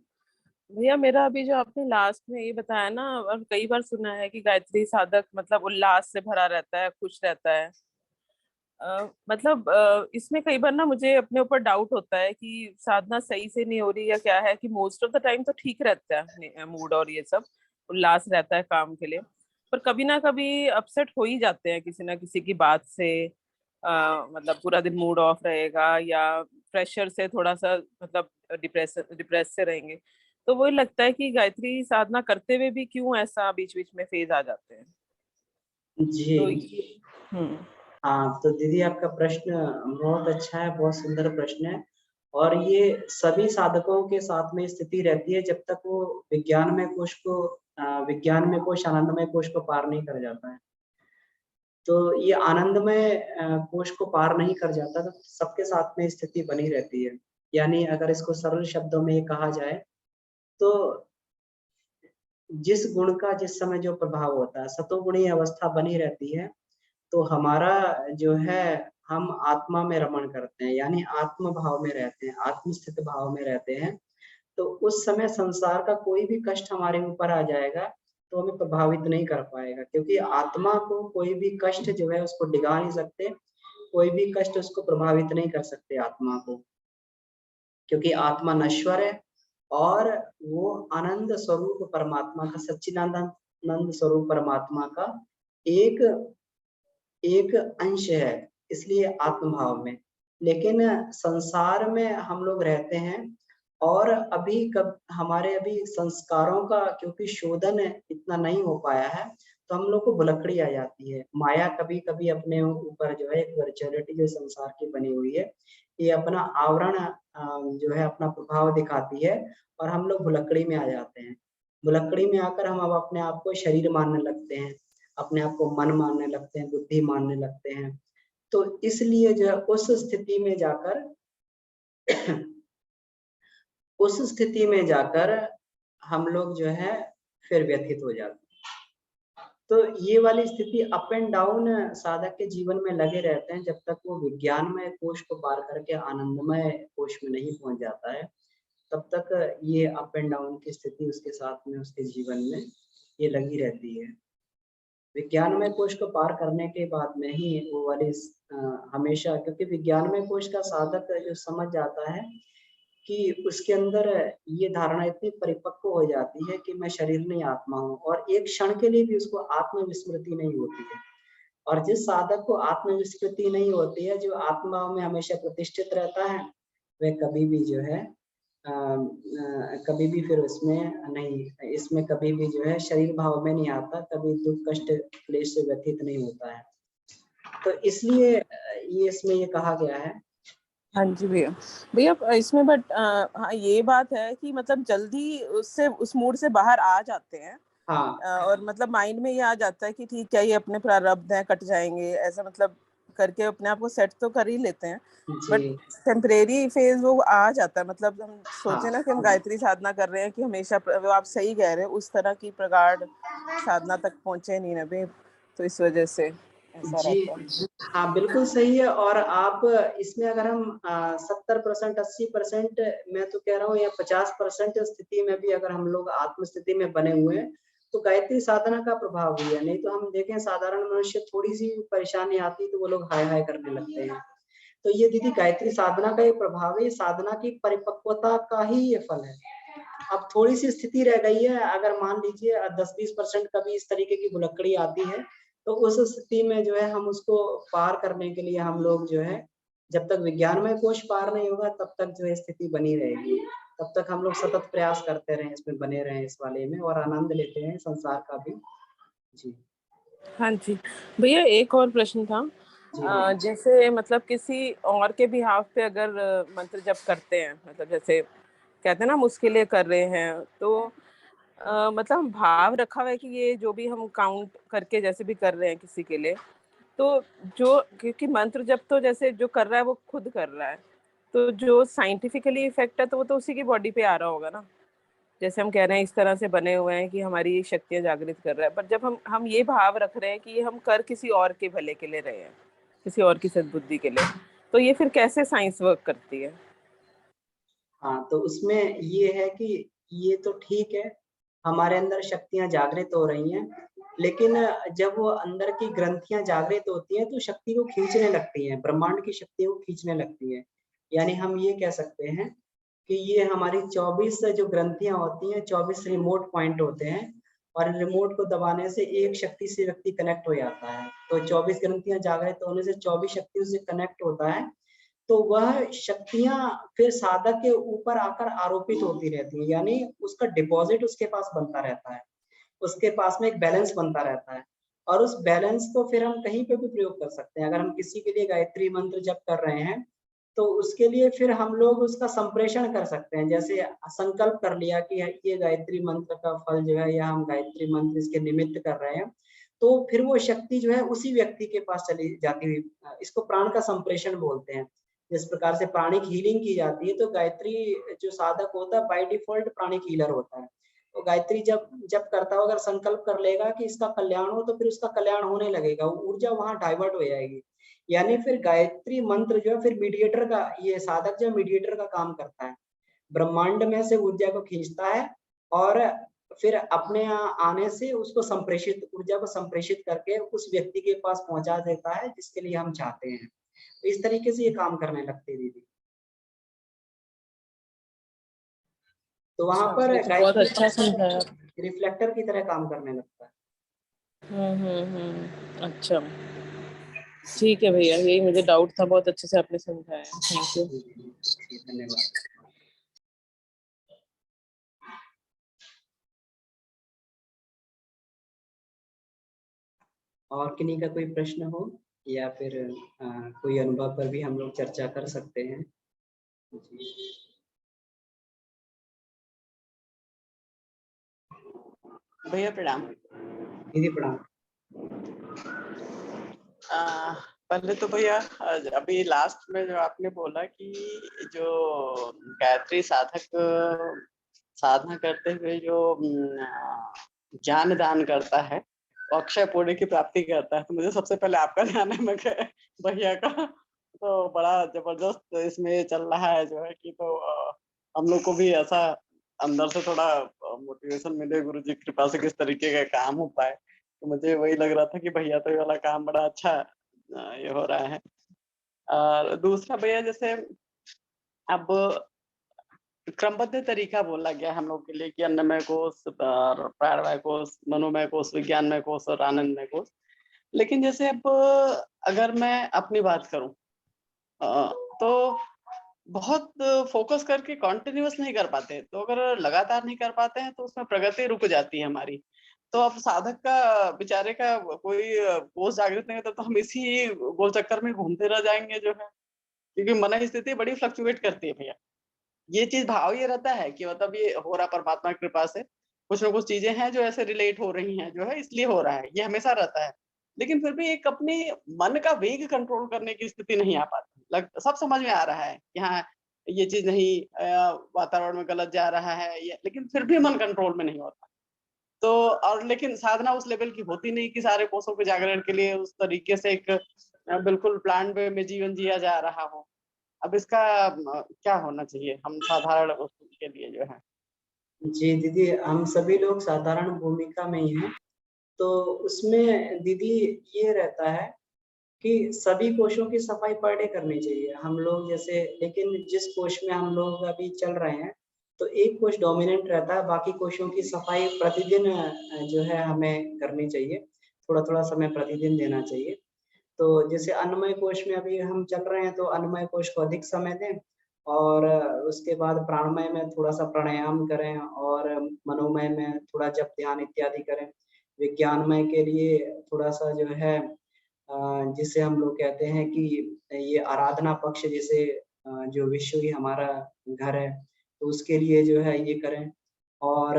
भैया। मेरा अभी जो आपने लास्ट में ये बताया ना, और कई बार सुना है कि गायत्री साधक मतलब उल्लास से भरा रहता है, खुश रहता है। मतलब इसमें कई बार ना मुझे अपने ऊपर डाउट होता है कि साधना सही से नहीं हो रही या क्या है, कि मोस्ट ऑफ द टाइम तो ठीक रहता है मूड और ये सब, उल्लास रहता है काम के लिए, पर कभी ना कभी अपसेट हो ही जाते हैं किसी ना किसी की बात से। मतलब पूरा दिन मूड ऑफ रहेगा या प्रेशर से थोड़ा सा मतलब डिप्रेस से रहेंगे। तो वही लगता है कि गायत्री साधना करते हुए भी क्यों ऐसा बीच बीच में फेज आ जाते हैं। जी तो ये हाँ, तो दीदी आपका प्रश्न बहुत अच्छा है, बहुत सुंदर प्रश्न है। और ये सभी साधकों के साथ में स्थिति रहती है जब तक वो विज्ञान में कोश आनंदमय कोश को पार नहीं कर जाता है। तो ये आनंदमय कोश को पार नहीं कर जाता तो सबके साथ में स्थिति बनी रहती है। यानी अगर इसको सरल शब्दों में ये कहा जाए तो जिस गुण का जिस समय जो प्रभाव होता है, सतोगुणी अवस्था बनी रहती है, तो हमारा जो है हम आत्मा में रमण करते हैं, यानी आत्म भाव में रहते हैं, आत्मस्थित भाव में रहते हैं। तो उस समय संसार का कोई भी कष्ट हमारे ऊपर आ जाएगा तो हमें प्रभावित नहीं कर पाएगा, क्योंकि आत्मा को कोई भी कष्ट जो है उसको डिगा नहीं सकते, कोई भी कष्ट उसको प्रभावित नहीं कर सकते आत्मा को, क्योंकि आत्मा नश्वर है और वो आनंद स्वरूप परमात्मा का, सच्चिदानंद स्वरूप परमात्मा का एक एक अंश है, इसलिए आत्मभाव में। लेकिन संसार में हम लोग रहते हैं और हमारे अभी संस्कारों का क्योंकि शोधन इतना नहीं हो पाया है, तो हम लोग को भुलक्कड़ी आ जाती है। माया कभी कभी अपने ऊपर जो है एक वर्चुअलिटी जो संसार की बनी हुई है, ये अपना आवरण जो है अपना प्रभाव दिखाती है और हम लोग भुलक्कड़ी में आ जाते हैं। भुलक्कड़ी में आकर हम अब अपने आप को शरीर मानने लगते हैं, अपने आप को मन मानने लगते हैं, बुद्धि मानने लगते हैं। तो इसलिए जो है उस स्थिति में जाकर हम लोग जो है फिर व्यथित हो जाते हैं। तो ये वाली स्थिति अप एंड डाउन साधक के जीवन में लगे रहते हैं जब तक वो विज्ञानमय कोश को पार करके आनंदमय कोश में नहीं पहुंच जाता है, तब तक ये अप एंड डाउन की स्थिति उसके साथ में उसके जीवन में ये लगी रहती है। विज्ञानमय कोश को पार करने के बाद में ही वो वाली हमेशा, क्योंकि विज्ञानमय कोश का साधक जो समझ जाता है कि उसके अंदर ये धारणा इतनी परिपक्व हो जाती है कि मैं शरीर नहीं आत्मा हूँ, और एक क्षण के लिए भी उसको आत्मविस्मृति नहीं होती है। और जिस साधक को आत्मविस्मृति नहीं होती है, जो आत्मा में हमेशा प्रतिष्ठित रहता है, वह कभी भी जो है कभी भी फिर इसमें कभी भी जो है शरीर भाव में नहीं आता, कभी दुख कष्ट क्लेश से व्यथित नहीं होता है। तो इसलिए ये इसमें ये कहा गया है। हाँ जी भैया। भैया इसमें बट हाँ ये बात है कि मतलब जल्दी उससे उस मूड से बाहर आ जाते हैं। हाँ और मतलब माइंड में ये आ जाता है कि ठीक है ये अपने प्रारब्ध हैं, कट जाएंगे, ऐसा मतलब करके अपने आप को सेट तो कर ही लेते हैं। बट जी टेम्परेरी फेज वो आ जाता है। मतलब हम सोचे हाँ ना कि हम गायत्री साधना कर रहे हैं कि हमेशा आप सही कह रहे हैं, उस तरह की प्रगाढ़ साधना तक पहुंचे नहीं ना भैया, तो इस वजह से ऐसा जी रहता है। हाँ बिल्कुल सही है। और आप इसमें अगर हम 70% 80% मैं तो कह रहा हूँ या 50% स्थिति में भी अगर हम लोग आत्म स्थिति में बने हुए हैं तो गायत्री साधना का प्रभाव भी है। नहीं तो हम देखें साधारण मनुष्य थोड़ी सी परेशानी आती तो वो लोग हाय हाय करने लगते हैं। तो ये दीदी गायत्री साधना का ये प्रभाव है, साधना की परिपक्वता का ही ये फल है। अब थोड़ी सी स्थिति रह गई है, अगर मान लीजिए 10-20% कभी इस तरीके की भुलक्कड़ी आती है, तो उस स्थिति में जो है हम उसको पार करने के लिए हम लोग जो है जब तक विज्ञानमय कोश पार नहीं होगा तब तक जो है स्थिति बनी रहेगी। तब तक हम लोग सतत प्रयास करते रहें, इसमें बने रहें इस वाले में, और आनंद लेते हैं संसार का भी। जी हाँ जी भैया, एक और प्रश्न था। जी हाँ जैसे मतलब किसी और के बिहाफ पे अगर मंत्र जप करते हैं, मतलब जैसे कहते हैं ना मुश्किलें कर रहे हैं, तो मतलब हम भाव रखा हुआ है कि ये जो भी हम काउंट करके जैसे भी कर रहे हैं किसी के लिए, तो जो क्योंकि मंत्र जप तो जैसे जो कर रहा है वो खुद कर रहा है, तो जो साइंटिफिकली इफेक्ट है तो वो तो उसी की बॉडी पे आ रहा होगा ना। जैसे हम कह रहे हैं इस तरह से बने हुए हैं कि हमारी शक्तियां जागृत कर रहा है, पर जब हम ये भाव रख रहे हैं कि ये हम कर किसी और के भले के लिए रहे हैं, किसी और की सद्बुद्धि के लिए, तो ये फिर कैसे साइंस वर्क करती है? हाँ, तो उसमें ये है कि ये तो ठीक है, हमारे अंदर शक्तियां जागृत हो रही हैं, लेकिन जब वो अंदर की ग्रंथियां जागृत होती हैं तो शक्ति को खींचने लगती हैं, ब्रह्मांड की शक्ति को खींचने लगती हैं। यानी हम ये कह सकते हैं कि ये हमारी 24 जो ग्रंथियां होती हैं, 24 रिमोट पॉइंट होते हैं, और रिमोट को दबाने से एक शक्ति से व्यक्ति कनेक्ट हो जाता है। तो 24 ग्रंथियां जागृत होने से 24 शक्तियों से कनेक्ट होता है, तो वह शक्तियां फिर साधक के ऊपर आकर आरोपित होती रहती है, यानी उसका डिपॉजिट उसके पास बनता रहता है, उसके पास में एक बैलेंस बनता रहता है, और उस बैलेंस को फिर हम कहीं पे भी प्रयोग कर सकते हैं। अगर हम किसी के लिए गायत्री मंत्र जप कर रहे हैं तो उसके लिए फिर हम लोग उसका संप्रेषण कर सकते हैं। जैसे संकल्प कर लिया कि ये गायत्री मंत्र का फल जो है, या हम गायत्री मंत्र इसके निमित्त कर रहे हैं, तो फिर वो शक्ति जो है उसी व्यक्ति के पास चली जाती हुई, इसको प्राण का संप्रेषण बोलते हैं। जिस प्रकार से प्राणिक हीलिंग की जाती है, तो गायत्री जो साधक होता है बाय डिफॉल्ट प्राणिक हीलर होता है। तो गायत्री जब जब करता हो, अगर संकल्प कर लेगा कि इसका कल्याण हो, तो फिर उसका कल्याण होने लगेगा, ऊर्जा वहां डाइवर्ट हो जाएगी। यानी फिर गायत्री मंत्र जो है फिर मीडिएटर का, ये साधक जो मीडिएटर का काम करता है, ब्रह्मांड में से ऊर्जा को खींचता है और फिर अपने यहाँ आने से उसको संप्रेषित, ऊर्जा को संप्रेषित करके उस व्यक्ति के पास पहुंचा देता है जिसके लिए हम चाहते हैं। तो इस तरीके से ये काम करने लगते हैं दीदी। तो वहां अच्छा, पर ये तो बहुत गायत्री अच्छा समझाया। रिफ्लेक्टर की तरह काम करने लगता है। अच्छा, ठीक है भैया, यही मुझे डाउट था, बहुत अच्छे से आपने समझाया, थैंक यू। जी, धन्यवाद। और किन्हीं का कोई प्रश्न हो, या फिर कोई अनुभव पर भी हम लोग चर्चा कर सकते हैं। जी। भैया प्रणाम। दीदी प्रणाम। पहले तो भैया अभी लास्ट में जो आपने बोला कि जो गायत्री साधक साधना करते हुए जो ज्ञान दान करता है वो अक्षय पुण्य की प्राप्ति करता है, तो मुझे सबसे पहले आपका ध्यान है, मैं भैया का तो बड़ा जबरदस्त इसमें चल रहा है जो है कि, तो हम लोग को भी ऐसा अंदर से थोड़ा मोटिवेशन मिले गुरु जी की कृपा से किस तरीके का काम हो पाए। तो मुझे वही लग रहा था कि भैया तो ये वाला काम बड़ा अच्छा ये हो रहा है। और दूसरा भैया, जैसे अब क्रमबद्ध तरीका बोला गया हम लोग के लिए कि अन्नमय कोश, प्राणमय कोश, मनोमय कोश, विज्ञानमय कोश और आनंदमय कोश। लेकिन जैसे अब अगर मैं अपनी बात करूं तो बहुत फोकस करके कंटिन्यूअस नहीं कर पाते, तो अगर लगातार नहीं कर पाते हैं तो उसमें प्रगति रुक जाती है हमारी। तो अब साधक का बेचारे का कोई कोष जागृत नहीं होता, तो हम इसी गोल चक्कर में घूमते रह जाएंगे जो है, क्योंकि मन स्थिति बड़ी फ्लक्चुएट करती है भैया। ये चीज भाव ये रहता है कि मतलब ये हो रहा परमात्मा की कृपा से, कुछ ना कुछ चीजें हैं जो ऐसे रिलेट हो रही हैं जो है, इसलिए हो रहा है, ये हमेशा रहता है। लेकिन फिर भी एक अपने मन का वेग कंट्रोल करने की स्थिति नहीं आ पाती। सब समझ में आ रहा है कि हाँ ये चीज नहीं, वातावरण में गलत जा रहा है ये, लेकिन फिर भी मन कंट्रोल में नहीं होता। तो और लेकिन साधना उस लेवल की होती नहीं कि सारे कोषों के जागरण के लिए उस तरीके से एक बिल्कुल प्लान वे में जीवन जिया जा रहा हो। अब इसका क्या होना चाहिए हम साधारण के लिए जो है? जी दीदी, हम सभी लोग साधारण भूमिका में ही हैं। तो उसमें दीदी ये रहता है कि सभी कोशों की सफाई पर डे करनी चाहिए हम लोग जैसे, लेकिन जिस कोश में हम लोग अभी चल रहे हैं, तो एक कोश डोमिनेंट रहता है, बाकी कोशों की सफाई प्रतिदिन जो है हमें करनी चाहिए, थोड़ा-थोड़ा समय प्रतिदिन देना चाहिए। तो जैसे अन्नमय कोश में अभी हम चल रहे हैं, तो अन्नमय कोश को अधिक समय दें, और उसके बाद प्राणमय में थोड़ा-सा प्राणायाम करें, और मनोमय में थोड़ा जप ध्यान इत्यादि करें। विज्ञानमय के लिए थोड़ा-सा जो है जिसे हम लोग कहते हैं कि ये आराधना पक्ष, जैसे जो विश्व ही हमारा घर है, तो उसके लिए जो है ये करें, और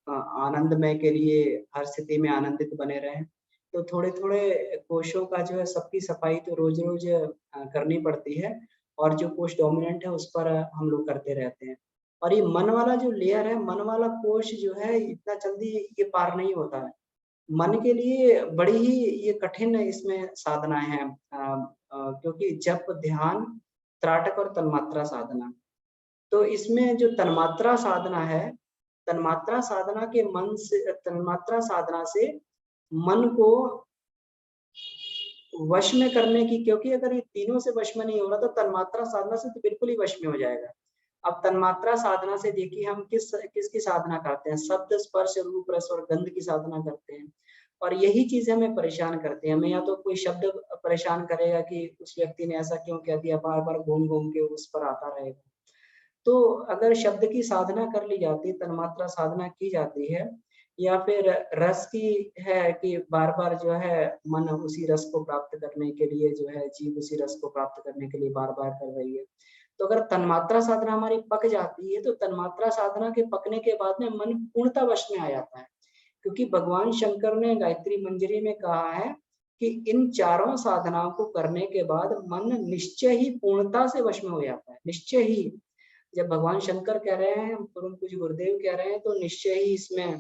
आनंदमय के लिए हर स्थिति में आनंदित बने रहें। तो थोड़े-थोड़े कोशों का जो है सबकी सफाई तो रोज़-रोज़ करनी पड़ती है, और जो कोश डोमिनेंट है उस पर हम लोग करते रहते हैं। और ये मन वाला जो लेयर है, मन वाला कोश जो है इतना जल्दी ये पार नहीं होता है। मन के लिए बड़ी ही ये कठिन इसमें साधनाएँ हैं, क्योंकि जप, ध्यान, त्राटक और तन्मात्रा साधना। तो इसमें जो तन्मात्रा साधना है, तन्मात्रा साधना के मन से, तन्मात्रा साधना से मन को वश में करने की, क्योंकि अगर ये तीनों से वश में नहीं हो रहा, तो तन्मात्रा साधना से तो बिल्कुल ही वश में हो जाएगा। अब तन्मात्रा साधना से देखिए हम किसकी साधना करते हैं, शब्द, स्पर्श, रूप, रस और गंध की साधना करते हैं। और यही चीज़ें हमें परेशान करती हैं। हमें या तो कोई शब्द परेशान करेगा कि उस व्यक्ति ने ऐसा क्यों कह दिया, बार-बार घूम-घूम के उस पर आता रहेगा। तो अगर शब्द की साधना कर ली जाती है, तन्मात्रा साधना की जाती है, या फिर रस की है कि बार बार जो है मन उसी रस को प्राप्त करने के लिए जो है जीव उसी रस को प्राप्त करने के लिए बार बार कर रही है। तो अगर तन्मात्रा साधना हमारी पक जाती है तो तन्मात्रा साधना के पकने के बाद में मन पूर्णता वश में आ जाता है, क्योंकि भगवान शंकर ने गायत्री मंजरी में कहा है कि इन चारों साधनाओं को करने के बाद मन निश्चय ही पूर्णता से वश में हो जाता है। निश्चय ही, जब भगवान शंकर कह रहे हैं, परम पूज्य गुरुदेव कह रहे हैं, तो निश्चय ही इसमें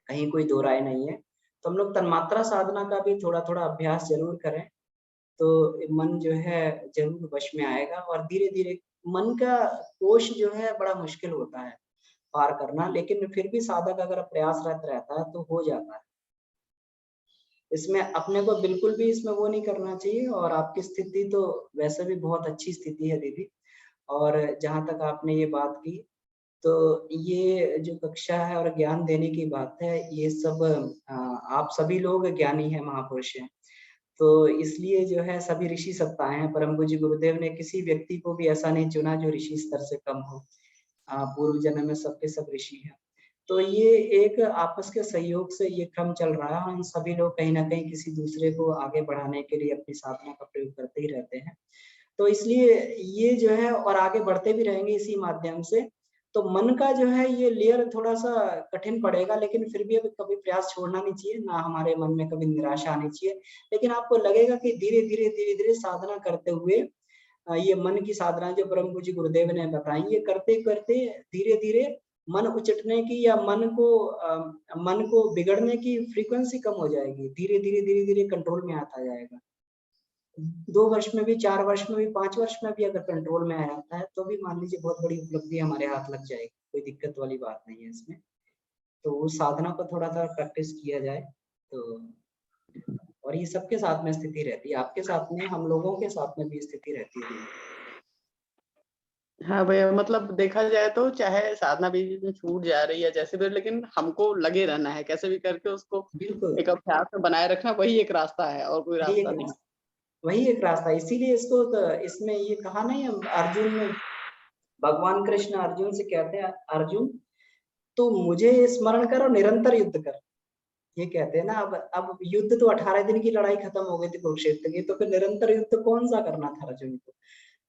कहीं कोई दो राय नहीं है। तो हम लोग तन्मात्रा साधना का भी थोड़ा थोड़ा अभ्यास जरूर करें, तो मन जो है जरूर वश में आएगा। और धीरे धीरे मन का कोश जो है बड़ा मुश्किल होता है पार करना, लेकिन फिर भी साधक अगर प्रयासरत रहता है तो हो जाता है। इसमें अपने को बिल्कुल भी इसमें वो नहीं करना चाहिए। और आपकी स्थिति तो वैसे भी बहुत अच्छी स्थिति है दीदी। और जहाँ तक आपने ये बात की, तो ये जो कक्षा है और ज्ञान देने की बात है, ये सब आप सभी लोग ज्ञानी हैं, महापुरुष हैं। तो इसलिए जो है सभी ऋषि सत्ता हैं। परम पूज्य गुरुदेव ने किसी व्यक्ति को भी ऐसा नहीं चुना जो ऋषि स्तर से कम हो। पूर्व जन्म में सबके सब ऋषि हैं। तो ये एक आपस के सहयोग से ये क्रम चल रहा है। हम सभी लोग कहीं ना कहीं किसी दूसरे को आगे बढ़ाने के लिए अपनी साधना का प्रयोग करते ही रहते हैं। तो इसलिए ये जो है और आगे बढ़ते भी रहेंगे इसी माध्यम से। तो मन का जो है ये लेयर थोड़ा सा कठिन पड़ेगा, लेकिन फिर भी अभी कभी प्रयास छोड़ना नहीं चाहिए, ना हमारे मन में कभी निराशा आनी चाहिए। लेकिन आपको लगेगा कि धीरे धीरे साधना करते हुए ये मन की साधना जो परम पूज्य गुरुदेव ने बताई, ये करते करते धीरे धीरे मन उचटने की या मन को बिगड़ने की फ्रीक्वेंसी कम हो जाएगी। धीरे धीरे कंट्रोल में आता जाएगा। 2 वर्ष में भी, 4 वर्ष में भी, 5 वर्ष में भी अगर कंट्रोल में आ जाता है तो भी मान लीजिए बहुत बड़ी उपलब्धि हमारे हाथ लग जाएगी। कोई दिक्कत वाली बात नहीं है इसमें। तो उस साधना को थोड़ा सा प्रैक्टिस किया जाए तो। और ये सबके साथ में स्थिति रहती है, आपके साथ में, हम लोगों के साथ में भी स्थिति रहती है। हाँ भैया, मतलब देखा जाए तो चाहे साधना बीच में छूट जा रही है जैसे भी, लेकिन हमको लगे रहना है, कैसे भी करके उसको बिल्कुल, एक अभ्यास में बनाए रखना, वही एक रास्ता है और कोई रास्ता नहीं। वही एक रास्ता। इसीलिए इसको तो इसमें ये कहा नहीं है, अर्जुन में भगवान कृष्ण अर्जुन से कहते हैं, अर्जुन तो मुझे स्मरण कर और निरंतर युद्ध कर। ये कहते हैं ना। अब युद्ध तो 18 दिन की लड़ाई खत्म हो गई थी कुरुक्षेत्र की, तो फिर निरंतर युद्ध कौन सा करना था अर्जुन को।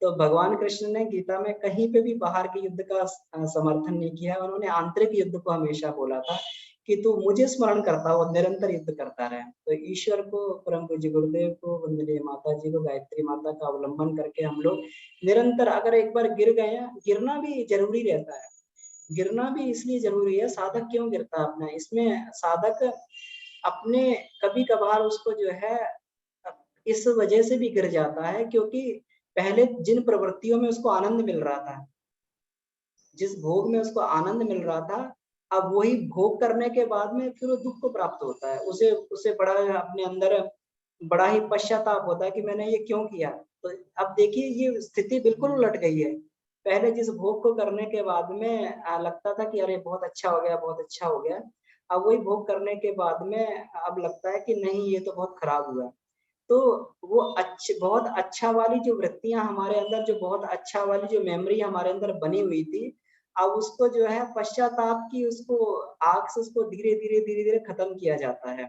तो भगवान कृष्ण ने गीता में कहीं पे भी बाहर के युद्ध का समर्थन नहीं किया। उन्होंने आंतरिक युद्ध को हमेशा बोला था कि तू मुझे स्मरण करता हो, निरंतर युद्ध करता रहे। तो ईश्वर को, परम पूज्य गुरुदेव को, वंदनीय माता जी को, गायत्री माता का अवलंबन करके हम लोग निरंतर, अगर एक बार गिर गए हैं, गिरना भी जरूरी रहता है। गिरना भी इसलिए जरूरी है, साधक क्यों गिरता है अपना, इसमें साधक अपने कभी कभार उसको जो है इस वजह से भी गिर जाता है क्योंकि पहले जिन प्रवृत्तियों में उसको आनंद मिल रहा था, जिस भोग में उसको आनंद मिल रहा था, अब वही भोग करने के बाद में फिर वो दुख को प्राप्त होता है। उसे उसे बड़ा अपने अंदर बड़ा ही पश्चाताप होता है कि मैंने ये क्यों किया। तो अब देखिए ये स्थिति बिल्कुल उलट गई है। पहले जिस भोग को करने के बाद में लगता था कि अरे बहुत अच्छा हो गया, बहुत अच्छा हो गया, अब वही भोग करने के बाद में अब लगता है कि नहीं ये तो बहुत खराब हुआ। तो वो बहुत अच्छा वाली जो वृत्तियां हमारे अंदर, जो बहुत अच्छा वाली जो मेमोरी हमारे अंदर बनी हुई थी, अब उसको जो है पश्चाताप की उसको आग से उसको धीरे धीरे खत्म किया जाता है।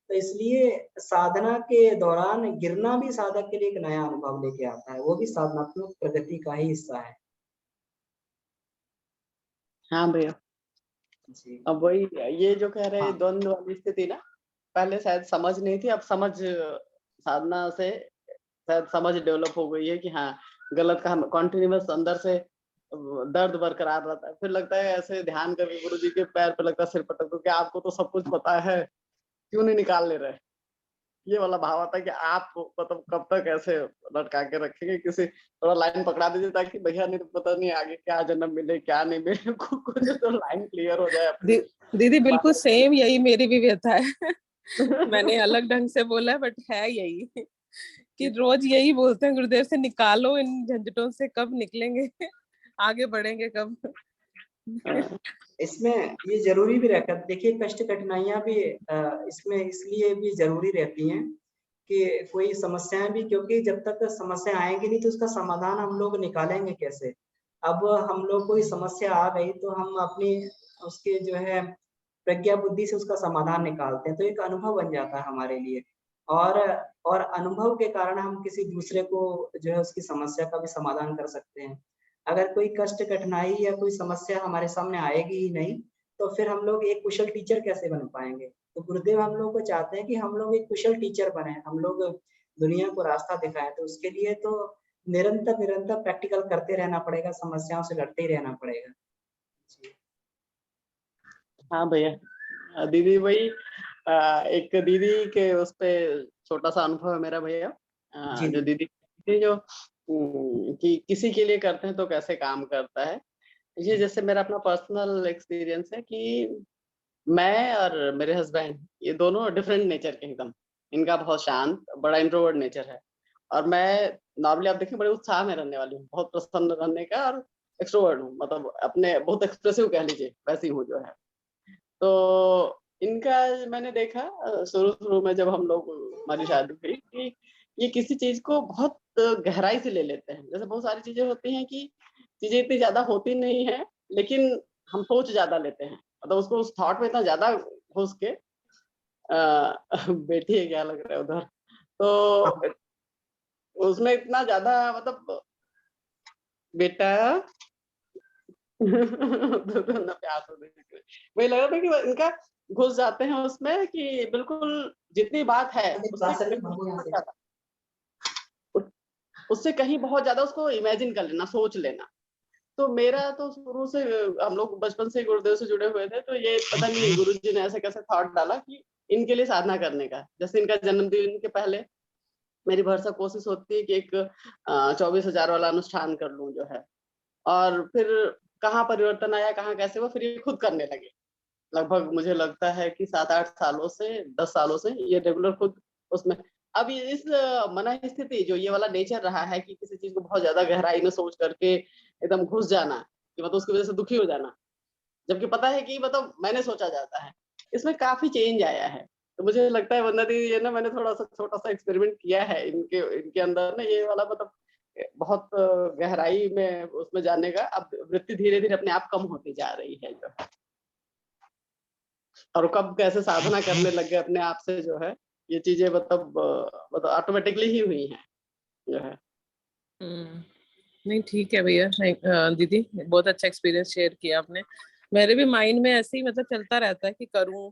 तो इसलिए साधना के दौरान गिरना भी साधक के लिए एक नया अनुभव लेके आता है, वो भी साधनात्मक प्रगति का ही हिस्सा है। हाँ भैया, अब वही ये जो कह रहे हाँ। द्वंद्व वाली स्थिति ना, पहले शायद समझ नहीं थी, अब समझ साधना से शायद समझ डेवलप हो गई है कि हाँ गलत का हम कॉन्टिन्यूस अंदर से दर्द बरकरार रहता है। फिर लगता है ऐसे ध्यान करके गुरु जी के पैर पे लगता है सिर पटक दो कि आपको तो सब कुछ पता है, क्यों नहीं निकाल ले रहे। ये वाला भाव आता है कि आप मतलब कब तक ऐसे लटका के रखेंगे, किसी थोड़ा लाइन पकड़ा दीजिए ताकि भैया नहीं पता नहीं आगे क्या जन्म मिले क्या नहीं मिले, कुछ तो लाइन क्लियर हो जाए अपनी। दीदी बिल्कुल सेम यही मेरी भी व्यथा है। मैंने अलग ढंग से बोला है बट है यही कि रोज यही बोलते हैं गुरुदेव से, निकालो इन झंझटों से, कब निकलेंगे, आगे बढ़ेंगे कब। इसमें ये जरूरी भी रहता है। देखिए कष्ट कठिनाइयां भी इसमें इसलिए भी जरूरी रहती हैं कि कोई समस्याएं भी, क्योंकि जब तक समस्या आएंगी नहीं तो उसका समाधान हम लोग निकालेंगे कैसे। अब हम लोग कोई समस्या आ गई तो हम अपनी उसके जो है प्रज्ञा बुद्धि से उसका समाधान निकालते हैं, तो एक अनुभव बन जाता है हमारे लिए। और अनुभव के कारण हम किसी दूसरे को जो है उसकी समस्या का भी समाधान कर सकते हैं। अगर कोई कष्ट, कठिनाई या कोई समस्या हमारे सामने आएगी ही नहीं, तो फिर हम लोग एक कुशल टीचर कैसे बन पाएँगे? तो गुरुदेव हम लोग को चाहते हैं कि हम लोग एक कुशल टीचर बनें, हम लोग दुनिया को रास्ता दिखाएँ, तो उसके लिए तो निरंतर प्रैक्टिकल करते रहना पड़ेगा, समस्याओं से लड़ते ही रहना पड़ेगा। जी। हाँ भैया, दीदी वही एक दीदी के उस पे छोटा सा अनुभव है मेरा भैया। जी, जो दीदी जो कि किसी के लिए करते हैं तो कैसे काम करता है। ये जैसे मेरा अपना पर्सनल एक्सपीरियंस है कि मैं और मेरे हस्बैंड ये दोनों डिफरेंट नेचर के एकदम। इनका बहुत शांत, बड़ा इंट्रोवर्ट नेचर है और मैं नॉर्मली आप देखें बड़े उत्साह में रहने वाली हूँ, बहुत प्रसन्न रहने का और एक्सट्रोवर्ट हूँ, मतलब अपने बहुत एक्सप्रेसिव कह लीजिए, वैसी हूँ जो है। तो इनका मैंने देखा शुरू-शुरू में जब हम लोग हमारी शादी हुई कि ये किसी चीज़ को बहुत गहराई से ले लेते हैं। जैसे बहुत सारी चीज़ें होती हैं कि चीज़ें इतनी ज़्यादा होती नहीं हैं, लेकिन हम सोच ज़्यादा लेते हैं। मतलब उसको उस थॉट में इतना ज़्यादा घुस के बेटी है क्या लग रहा है उधर? हाँ, तो उसमें इतना ज़्यादा मतलब बेटा तो ना प्यार से देख रहे। वही लग रहा था कि वो इनका घुस जाते हैं उसमें कि बिल्कुल जितनी बात है उससे बात कहीं भागो यहाँ बहुत से। ज़्यादा उस उससे कहीं बहुत ज़्यादा उसको इमेजिन कर लेना, सोच लेना। तो मेरा तो शुरू से हम लोग बचपन से ही गुरुदेव से जुड़े हुए थे, तो ये पता नहीं गुरुजी ने ऐसे कैसे थॉट डाला कि इनके लिए साधना करने का। जैसे इनका जन्मदिन के पहले मेरी भरसक कोशिश होती है कि एक 24,000 वाला अनुष्ठान कर लूँ जो है। और फिर कहाँ परिवर्तन आया, कहाँ कैसे हुआ, फिर ये खुद करने लगे। लगभग मुझे लगता है कि 7-8 सालों से 10 सालों से ये रेगुलर खुद उसमें अब ये इस मन स्थिति जो ये वाला नेचर रहा है कि किसी चीज़ को बहुत ज़्यादा गहराई में सोच करके एकदम घुस जाना, कि मतलब उसकी वज़ह से दुखी हो जाना। जबकि पता है कि मतलब मैंने सोचा जाता है। इसमें काफ़ी चेंज आया है। तो मुझे लगता है वंदना दीदी ये ना मैंने थोड़ा-सा छोटा-सा एक्सपेरिमेंट किया है इनके इनके अंदर ना ये वाला मतलब बहुत गहराई में उसमें जाने का अब वृत्ति धीरे-धीरे अपने आप कम होती जा रही है जो है। और कब कैसे साधना करने लग गए अपने आप से जो है, ये चीज़ें मतलब ऑटोमेटिकली ही हुई हैं, जो है। हम्म, नहीं ठीक है भैया। दीदी बहुत अच्छा एक्सपीरियंस शेयर किया आपने। मेरे भी माइंड में ऐसे ही मतलब चलता रहता है कि करूं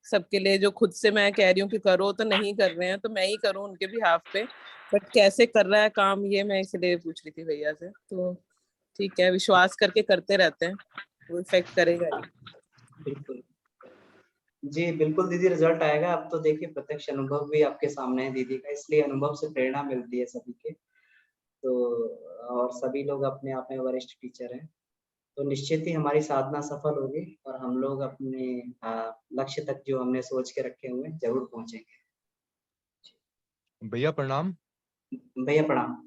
सबके लिए, जो खुद से मैं कह रही हूँ कि करो तो नहीं कर रहे हैं, तो मैं ही करूं उनके भी हाफ पे। बट कैसे कर रहा है काम, ये मैं इसलिए पूछ रही थी भैया से। तो ठीक है, विश्वास करके करते रहते हैं, वो इफेक्ट करेगा ही। बिल्कुल। जी, बिल्कुल दीदी, रिज़ल्ट आएगा। अब तो देखिए प्रत्यक्ष अनुभव भी आपके सामने है दीदी का, इसलिए अनुभव से प्रेरणा मिलती है सभी के। तो और सभी लोग अपने आप में वरिष्ठ टीचर हैं। तो निश्चित ही हमारी साधना सफल होगी और हम लोग अपने लक्ष्य तक जो हमने सोच के रखे हुए हैं, ज़रूर पहुँचेंगे। भैया प्रणाम। भैया प्रणाम।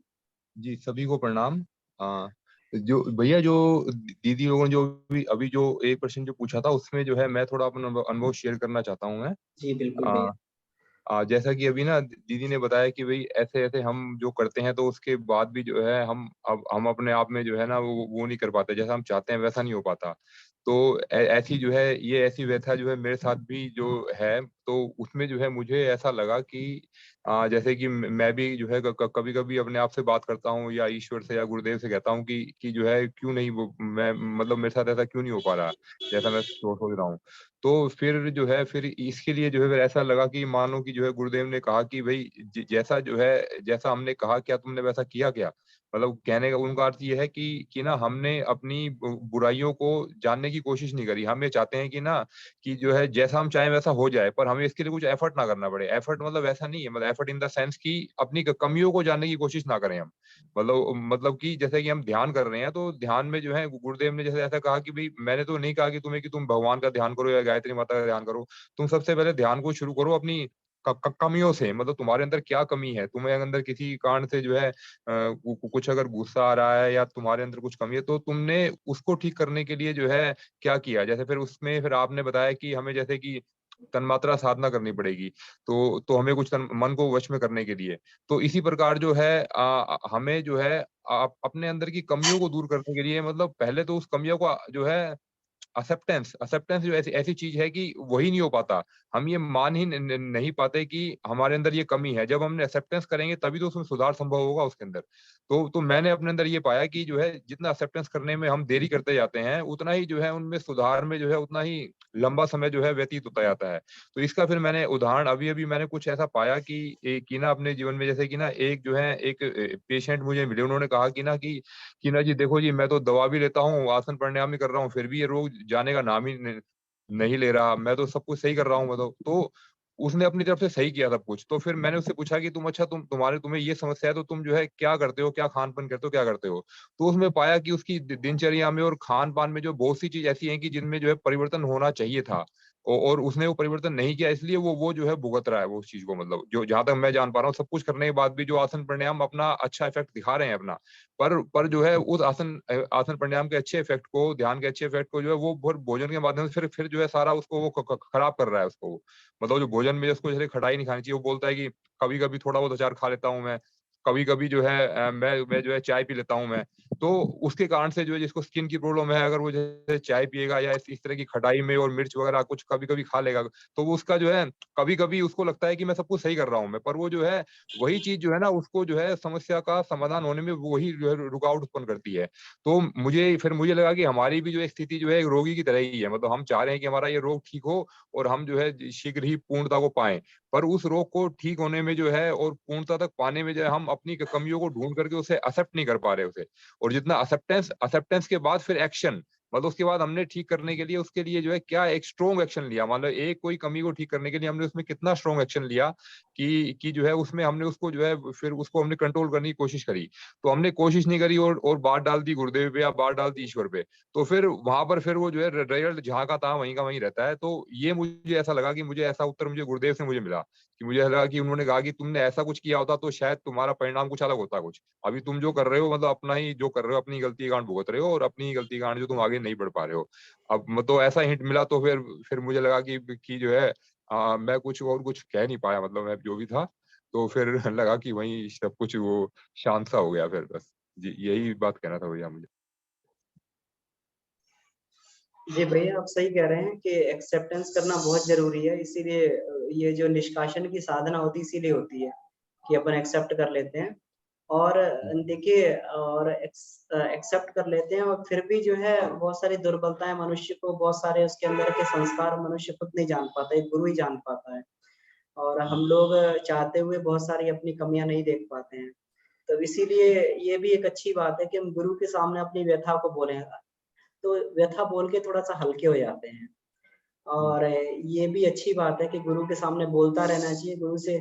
जी सभी को प्रणाम। आ, जो भैया जो दीदी लोगों ने जो भी अभी जो एक प्रश्न जो पूछा था उसमें जो है मैं थोड़ा अपना अनुभव शेयर करना चाहता हूँ मैं। जी, बिल्कुल भैया। आ, जैसा कि अभी ना दीदी ने बताया कि भाई ऐसे ऐसे हम जो करते हैं तो उसके बाद भी जो है हम अपने आप में जो है ना वो नहीं कर पाते, जैसा हम चाहते हैं वैसा नहीं हो पाता। तो ऐसी जो है ये ऐसी व्यथा जो है मेरे साथ भी जो है, तो उसमें जो है मुझे ऐसा लगा कि जैसे कि मैं भी जो है कभी कभी अपने आप से बात करता हूँ या ईश्वर से या गुरुदेव से कहता हूँ कि जो है क्यों नहीं वो मैं मतलब मेरे साथ ऐसा क्यों नहीं हो पा रहा जैसा मैं सोच रहा हूँ। तो फिर जो है फिर इसके लिए जो है फिर ऐसा लगा कि मानो कि जो है गुरुदेव ने कहा कि भाई जैसा जो है जैसा हमने कहा क्या तुमने वैसा किया क्या। मतलब कहने का उनका अर्थ ये है कि ना हमने अपनी बुराइयों को जानने की कोशिश नहीं करी। हम ये चाहते हैं कि ना कि जो है जैसा हम चाहें वैसा हो जाए, पर हमें इसके लिए कुछ एफर्ट ना करना पड़े। एफर्ट मतलब ऐसा नहीं है, मतलब एफर्ट इन द सेंस कि अपनी कमियों को जानने की कोशिश ना करें हम। मतलब कि जैसे कि हम ध्यान कर रहे हैं तो ध्यान में जो है गुरुदेव ने जैसे ऐसा कहा कि भाई मैंने तो नहीं कहा कि तुम भगवान का ध्यान करो या गायत्री माता का ध्यान करो। तुम सबसे पहले ध्यान को शुरू करो अपनी कमियों से। मतलब तुम्हारे अंदर क्या कमी है, तुम्हें अंदर किसी कारण से जो है कुछ अगर गुस्सा आ रहा है या तुम्हारे अंदर कुछ कमी है तो तुमने उसको ठीक करने के लिए जो है क्या किया। जैसे फिर उसमें फिर आपने बताया कि हमें जैसे कि तन्मात्रा साधना करनी पड़ेगी, तो हमें कुछ मन को वश में करने के लिए। तो इसी प्रकार जो है हमें जो है अपने अंदर की कमियों को दूर करने के लिए मतलब पहले तो उस कमियों को जो है एक्सेप्टेंस जो ऐसी ऐसी चीज है कि वही नहीं हो पाता। हम ये मान ही नहीं पाते कि हमारे अंदर ये कमी है। जब हमने एक्सेप्टेंस करेंगे तभी तो उसमें सुधार संभव होगा उसके अंदर। तो मैंने अपने अंदर ये पाया कि जो है जितना एक्सेप्टेंस करने में हम देरी करते जाते हैं, उतना ही जो है उनमें सुधार में जो है उतना ही लंबा समय जो है व्यतीत होता जाता है। तो इसका फिर मैंने उदाहरण अभी मैंने कुछ ऐसा पाया कि ना अपने जीवन में, जैसे कि ना एक जो है एक पेशेंट मुझे मिले, उन्होंने कहा कि ना कि ना जी देखो जी, मैं तो दवा भी लेता हूँ, आसन प्राणायाम भी कर रहा हूँ, फिर भी ये रोग जाने का नाम ही नहीं ले रहा। मैं तो सब कुछ सही कर रहा हूँ, मैं तो उसने अपनी तरफ से सही किया सब कुछ। तो फिर मैंने उससे पूछा कि तुम्हें ये समस्या है, तो तुम जो है क्या करते हो, क्या खान पान करते हो, क्या करते हो? तो उसमें पाया कि उसकी दिनचर्या में और खान पान में जो बहुत सी चीज ऐसी हैं कि जिनमें जो है परिवर्तन होना चाहिए था, और उसने वो परिवर्तन नहीं किया, इसलिए वो जो है भुगत रहा है वो उस चीज को। मतलब जो जहां तक मैं जान पा रहा हूँ, सब कुछ करने के बाद भी जो आसन प्राणायाम अपना अच्छा इफेक्ट दिखा रहे हैं अपना, पर जो है उस आसन प्राणायाम के अच्छे इफेक्ट को, ध्यान के अच्छे इफेक्ट को जो है वो भोजन के माध्यम से फिर जो है सारा उसको वो खराब कर रहा है उसको। मतलब जो भोजन में उसको जैसे खटाई नहीं खानी चाहिए, वो बोलता है कि कभी कभी थोड़ा बहुत अचार खा लेता हूँ मैं, कभी कभी जो है मैं जो है चाय पी लेता हूँ मैं। तो उसके कारण से जो है जिसको स्किन की प्रॉब्लम है, अगर वो जैसे चाय पिएगा या इस तरह की खटाई में और मिर्च वगैरह कुछ कभी कभी खा लेगा, तो वो उसका जो है कभी कभी उसको लगता है कि मैं सब कुछ सही कर रहा हूँ मैं, पर वो जो है वही चीज जो है ना उसको जो है समस्या का समाधान होने में वही जो है रुकावट उत्पन्न करती है। तो मुझे लगा कि हमारी भी जो एक स्थिति जो है एक रोगी की तरह ही है। मतलब हम चाह रहे हैं कि हमारा ये रोग ठीक हो और हम जो है शीघ्र ही पूर्णता को पाएं, पर उस रोग को ठीक होने में जो है और पूर्णता तक पाने में जो है हम अपनी कमियों को ढूंढ करके उसे एक्सेप्ट नहीं कर पा रहे उसे। और जितना एक्सेप्टेंस के बाद फिर एक्शन, मतलब उसके बाद हमने ठीक करने के लिए उसके लिए जो है क्या एक स्ट्रॉन्ग एक्शन लिया, मतलब एक कोई कमी को ठीक करने के लिए हमने उसमें कितना स्ट्रॉन्ग एक्शन लिया कि जो है उसमें हमने उसको जो है फिर उसको हमने कंट्रोल करने की कोशिश करी। तो हमने कोशिश नहीं करी और बात डाल दी गुरुदेव पे या बात डाल दी ईश्वर पे, तो फिर वहां पर फिर वो जो है रिजल्ट जहाँ का था वहीं का वहीं रहता है। तो ये मुझे ऐसा लगा कि मुझे ऐसा उत्तर मुझे गुरुदेव से मुझे मिला कि मुझे लगा कि उन्होंने कहा कि तुमने ऐसा कुछ किया होता तो शायद तुम्हारा परिणाम कुछ अलग होता कुछ। अभी तुम जो कर रहे हो मतलब अपना ही जो कर रहे हो, अपनी गलती के कारण भुगत रहे हो और अपनी ही गलती के कारण जो तुम आगे नहीं बढ़ पा रहे हो। अब तो ऐसा हिंट मिला तो फिर मुझे लगा कि जो है मैं कुछ कह नहीं पाया, मतलब मैं जो भी था। तो फिर लगा कि वही सब कुछ वो शांत सा हो गया फिर बस। जी यही बात कहना था भैया मुझे। जी भैया, आप सही कह रहे हैं कि एक्सेप्टेंस करना बहुत जरूरी है। इसीलिए ये जो निष्कासन की साधना होती है इसीलिए होती है कि अपन एक्सेप्ट कर लेते हैं। और देखिए, और एक्सेप्ट कर लेते हैं और फिर भी जो है बहुत सारी दुर्बलताएं मनुष्य को, बहुत सारे उसके अंदर के संस्कार मनुष्य खुद नहीं जान पाता, एक गुरु ही जान पाता है। और हम लोग चाहते हुए बहुत सारी अपनी कमियां नहीं देख पाते हैं। तो इसीलिए ये भी एक अच्छी बात है कि हम गुरु के सामने अपनी व्यथा को बोलें, तो व्यथा बोल के थोड़ा सा हल्के हो जाते हैं। और ये भी अच्छी बात है कि गुरु के सामने बोलता रहना चाहिए। गुरु से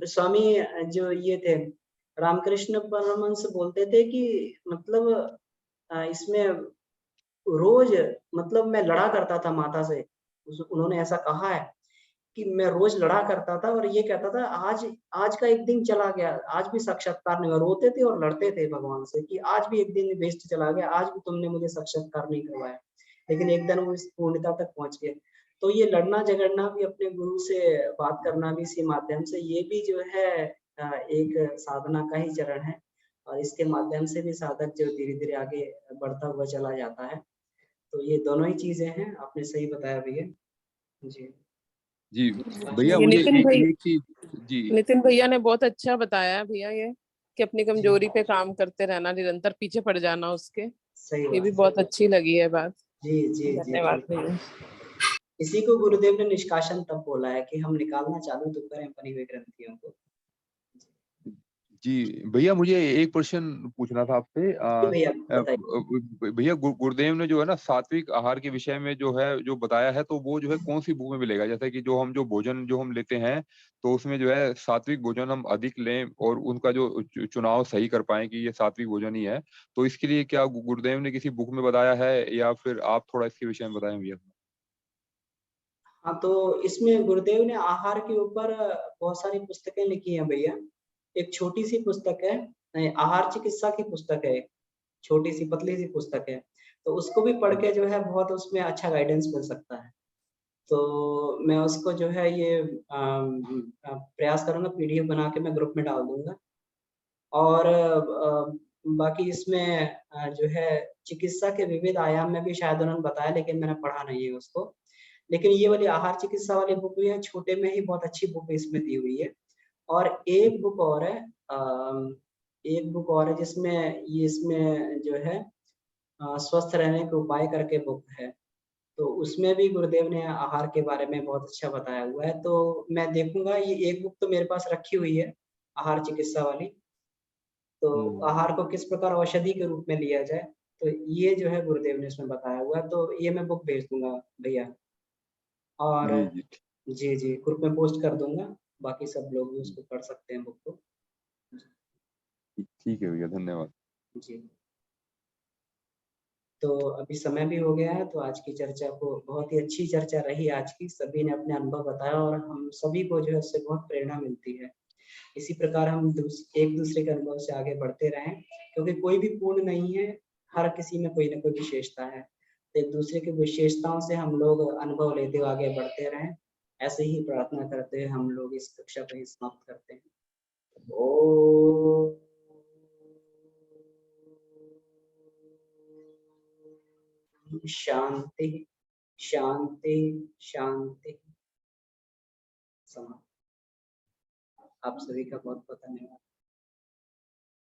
स्वामी जो ये थे रामकृष्ण परमहंस बोलते थे कि मतलब इसमें रोज, मतलब मैं लड़ा करता था माता से। उन्होंने ऐसा कहा है कि मैं रोज लड़ा करता था और ये कहता था आज आज का एक दिन चला गया, आज भी साक्षात्कार नहीं हुआ। रोते थे और लड़ते थे भगवान से कि आज भी एक दिन वेस्ट चला गया, आज भी तुमने मुझे साक्षात्कार नहीं करवाया। लेकिन एक दिन वो इस पूर्णता तक पहुंच गए। तो ये लड़ना झगड़ना भी, अपने गुरु से बात करना भी इसी माध्यम से, ये भी जो है एक साधना का ही चरण है। और इसके माध्यम से भी साधक जो धीरे धीरे आगे बढ़ता हुआ चला जाता है। तो ये दोनों ही चीजें हैं, आपने सही बताया भैया। जी जी भैया ये मुझे एक चीज। जी नितिन भैया ने बहुत अच्छा बताया है भैया, ये कि अपनी कमजोरी पे काम करते रहना, निरंतर पीछे पड़ जाना उसके। सही ये भी बात। बहुत अच्छी लगी है बात। जी जी जी धन्यवाद बिल्कुल। भैया। इसी को गुरुदेव ने निष्कासन तब बोला है कि हम निकालना चालू तो करें बनी हुई ग्रंथियों को। जी भैया मुझे एक प्रश्न पूछना था आपसे। जी भैया बताइए। भैया गुरुदेव ने जो है ना सात्विक आहार के विषय में जो है जो बताया है, तो वो जो है कौन सी बुक में मिलेगा? जैसे कि जो भोजन जो हम लेते हैं, तो उसमें जो है सात्विक भोजन हम अधिक लें और उनका जो चुनाव सही कर पाए कि ये सात्विक भोजन ही है, तो इसके लिए क्या गुरुदेव ने किसी बुक में बताया है या फिर आप थोड़ा इसके विषय में बताएं भैया? हाँ, तो इसमें गुरुदेव ने आहार के ऊपर बहुत सारी पुस्तकें लिखी हैं भैया। एक छोटी सी पुस्तक है, आहार चिकित्सा की पुस्तक है, छोटी सी पतली सी पुस्तक है। तो उसको भी पढ़ के जो है बहुत उसमें अच्छा गाइडेंस मिल सकता है। तो मैं उसको जो है ये प्रयास करूंगा, पीडीएफ बना के मैं ग्रुप में डाल दूंगा। और बाकी इसमें जो है चिकित्सा के विविध आयाम में भी शायद उन्होंने बताया, लेकिन मैंने पढ़ा नहीं है उसको। लेकिन ये वाली आहार चिकित्सा वाली बुक भी है, छोटे में ही बहुत अच्छी बुक इसमें दी हुई है। और एक बुक और है, एक बुक और है जिसमें ये इसमें जो है स्वस्थ रहने के उपाय करके बुक है। तो उसमें भी गुरुदेव ने आहार के बारे में बहुत अच्छा बताया हुआ है। तो मैं देखूँगा, ये एक बुक तो मेरे पास रखी हुई है, आहार चिकित्सा वाली। तो आहार को किस प्रकार औषधि के रूप में लिया जाए, तो ये जो है गुरुदेव ने इसमें बताया हुआ है, तो ये मैं बुक भेज दूँगा भैया। और जी, जी। जी, जी, ग्रुप में पोस्ट कर दूँगा, बाकी सब लोग भी उसको पढ़ सकते हैं बुक को। ठीक है भैया, धन्यवाद। जी। तो अभी समय भी हो गया है, तो आज की चर्चा को बहुत ही अच्छी चर्चा रही आज की, सभी ने अपने अनुभव बताया और हम सभी को जो है उससे बहुत प्रेरणा मिलती है। इसी प्रकार हम एक-दूसरे के अनुभव से आगे बढ़ते रहें, क्योंकि कोई भी पूर्ण नहीं है, हर किसी में कोई न कोई विशेषता है। तो एक-दूसरे की विशेषताओं से हम लोग अनुभव लेते हुए आगे बढ़ते रहें। ऐसे ही प्रार्थना करते हुए हम लोग इस कक्षा को ही समाप्त करते हैं। ओम शांति, शांति, शांति। समाप्त। आप सभी का बहुत-बहुत धन्यवाद।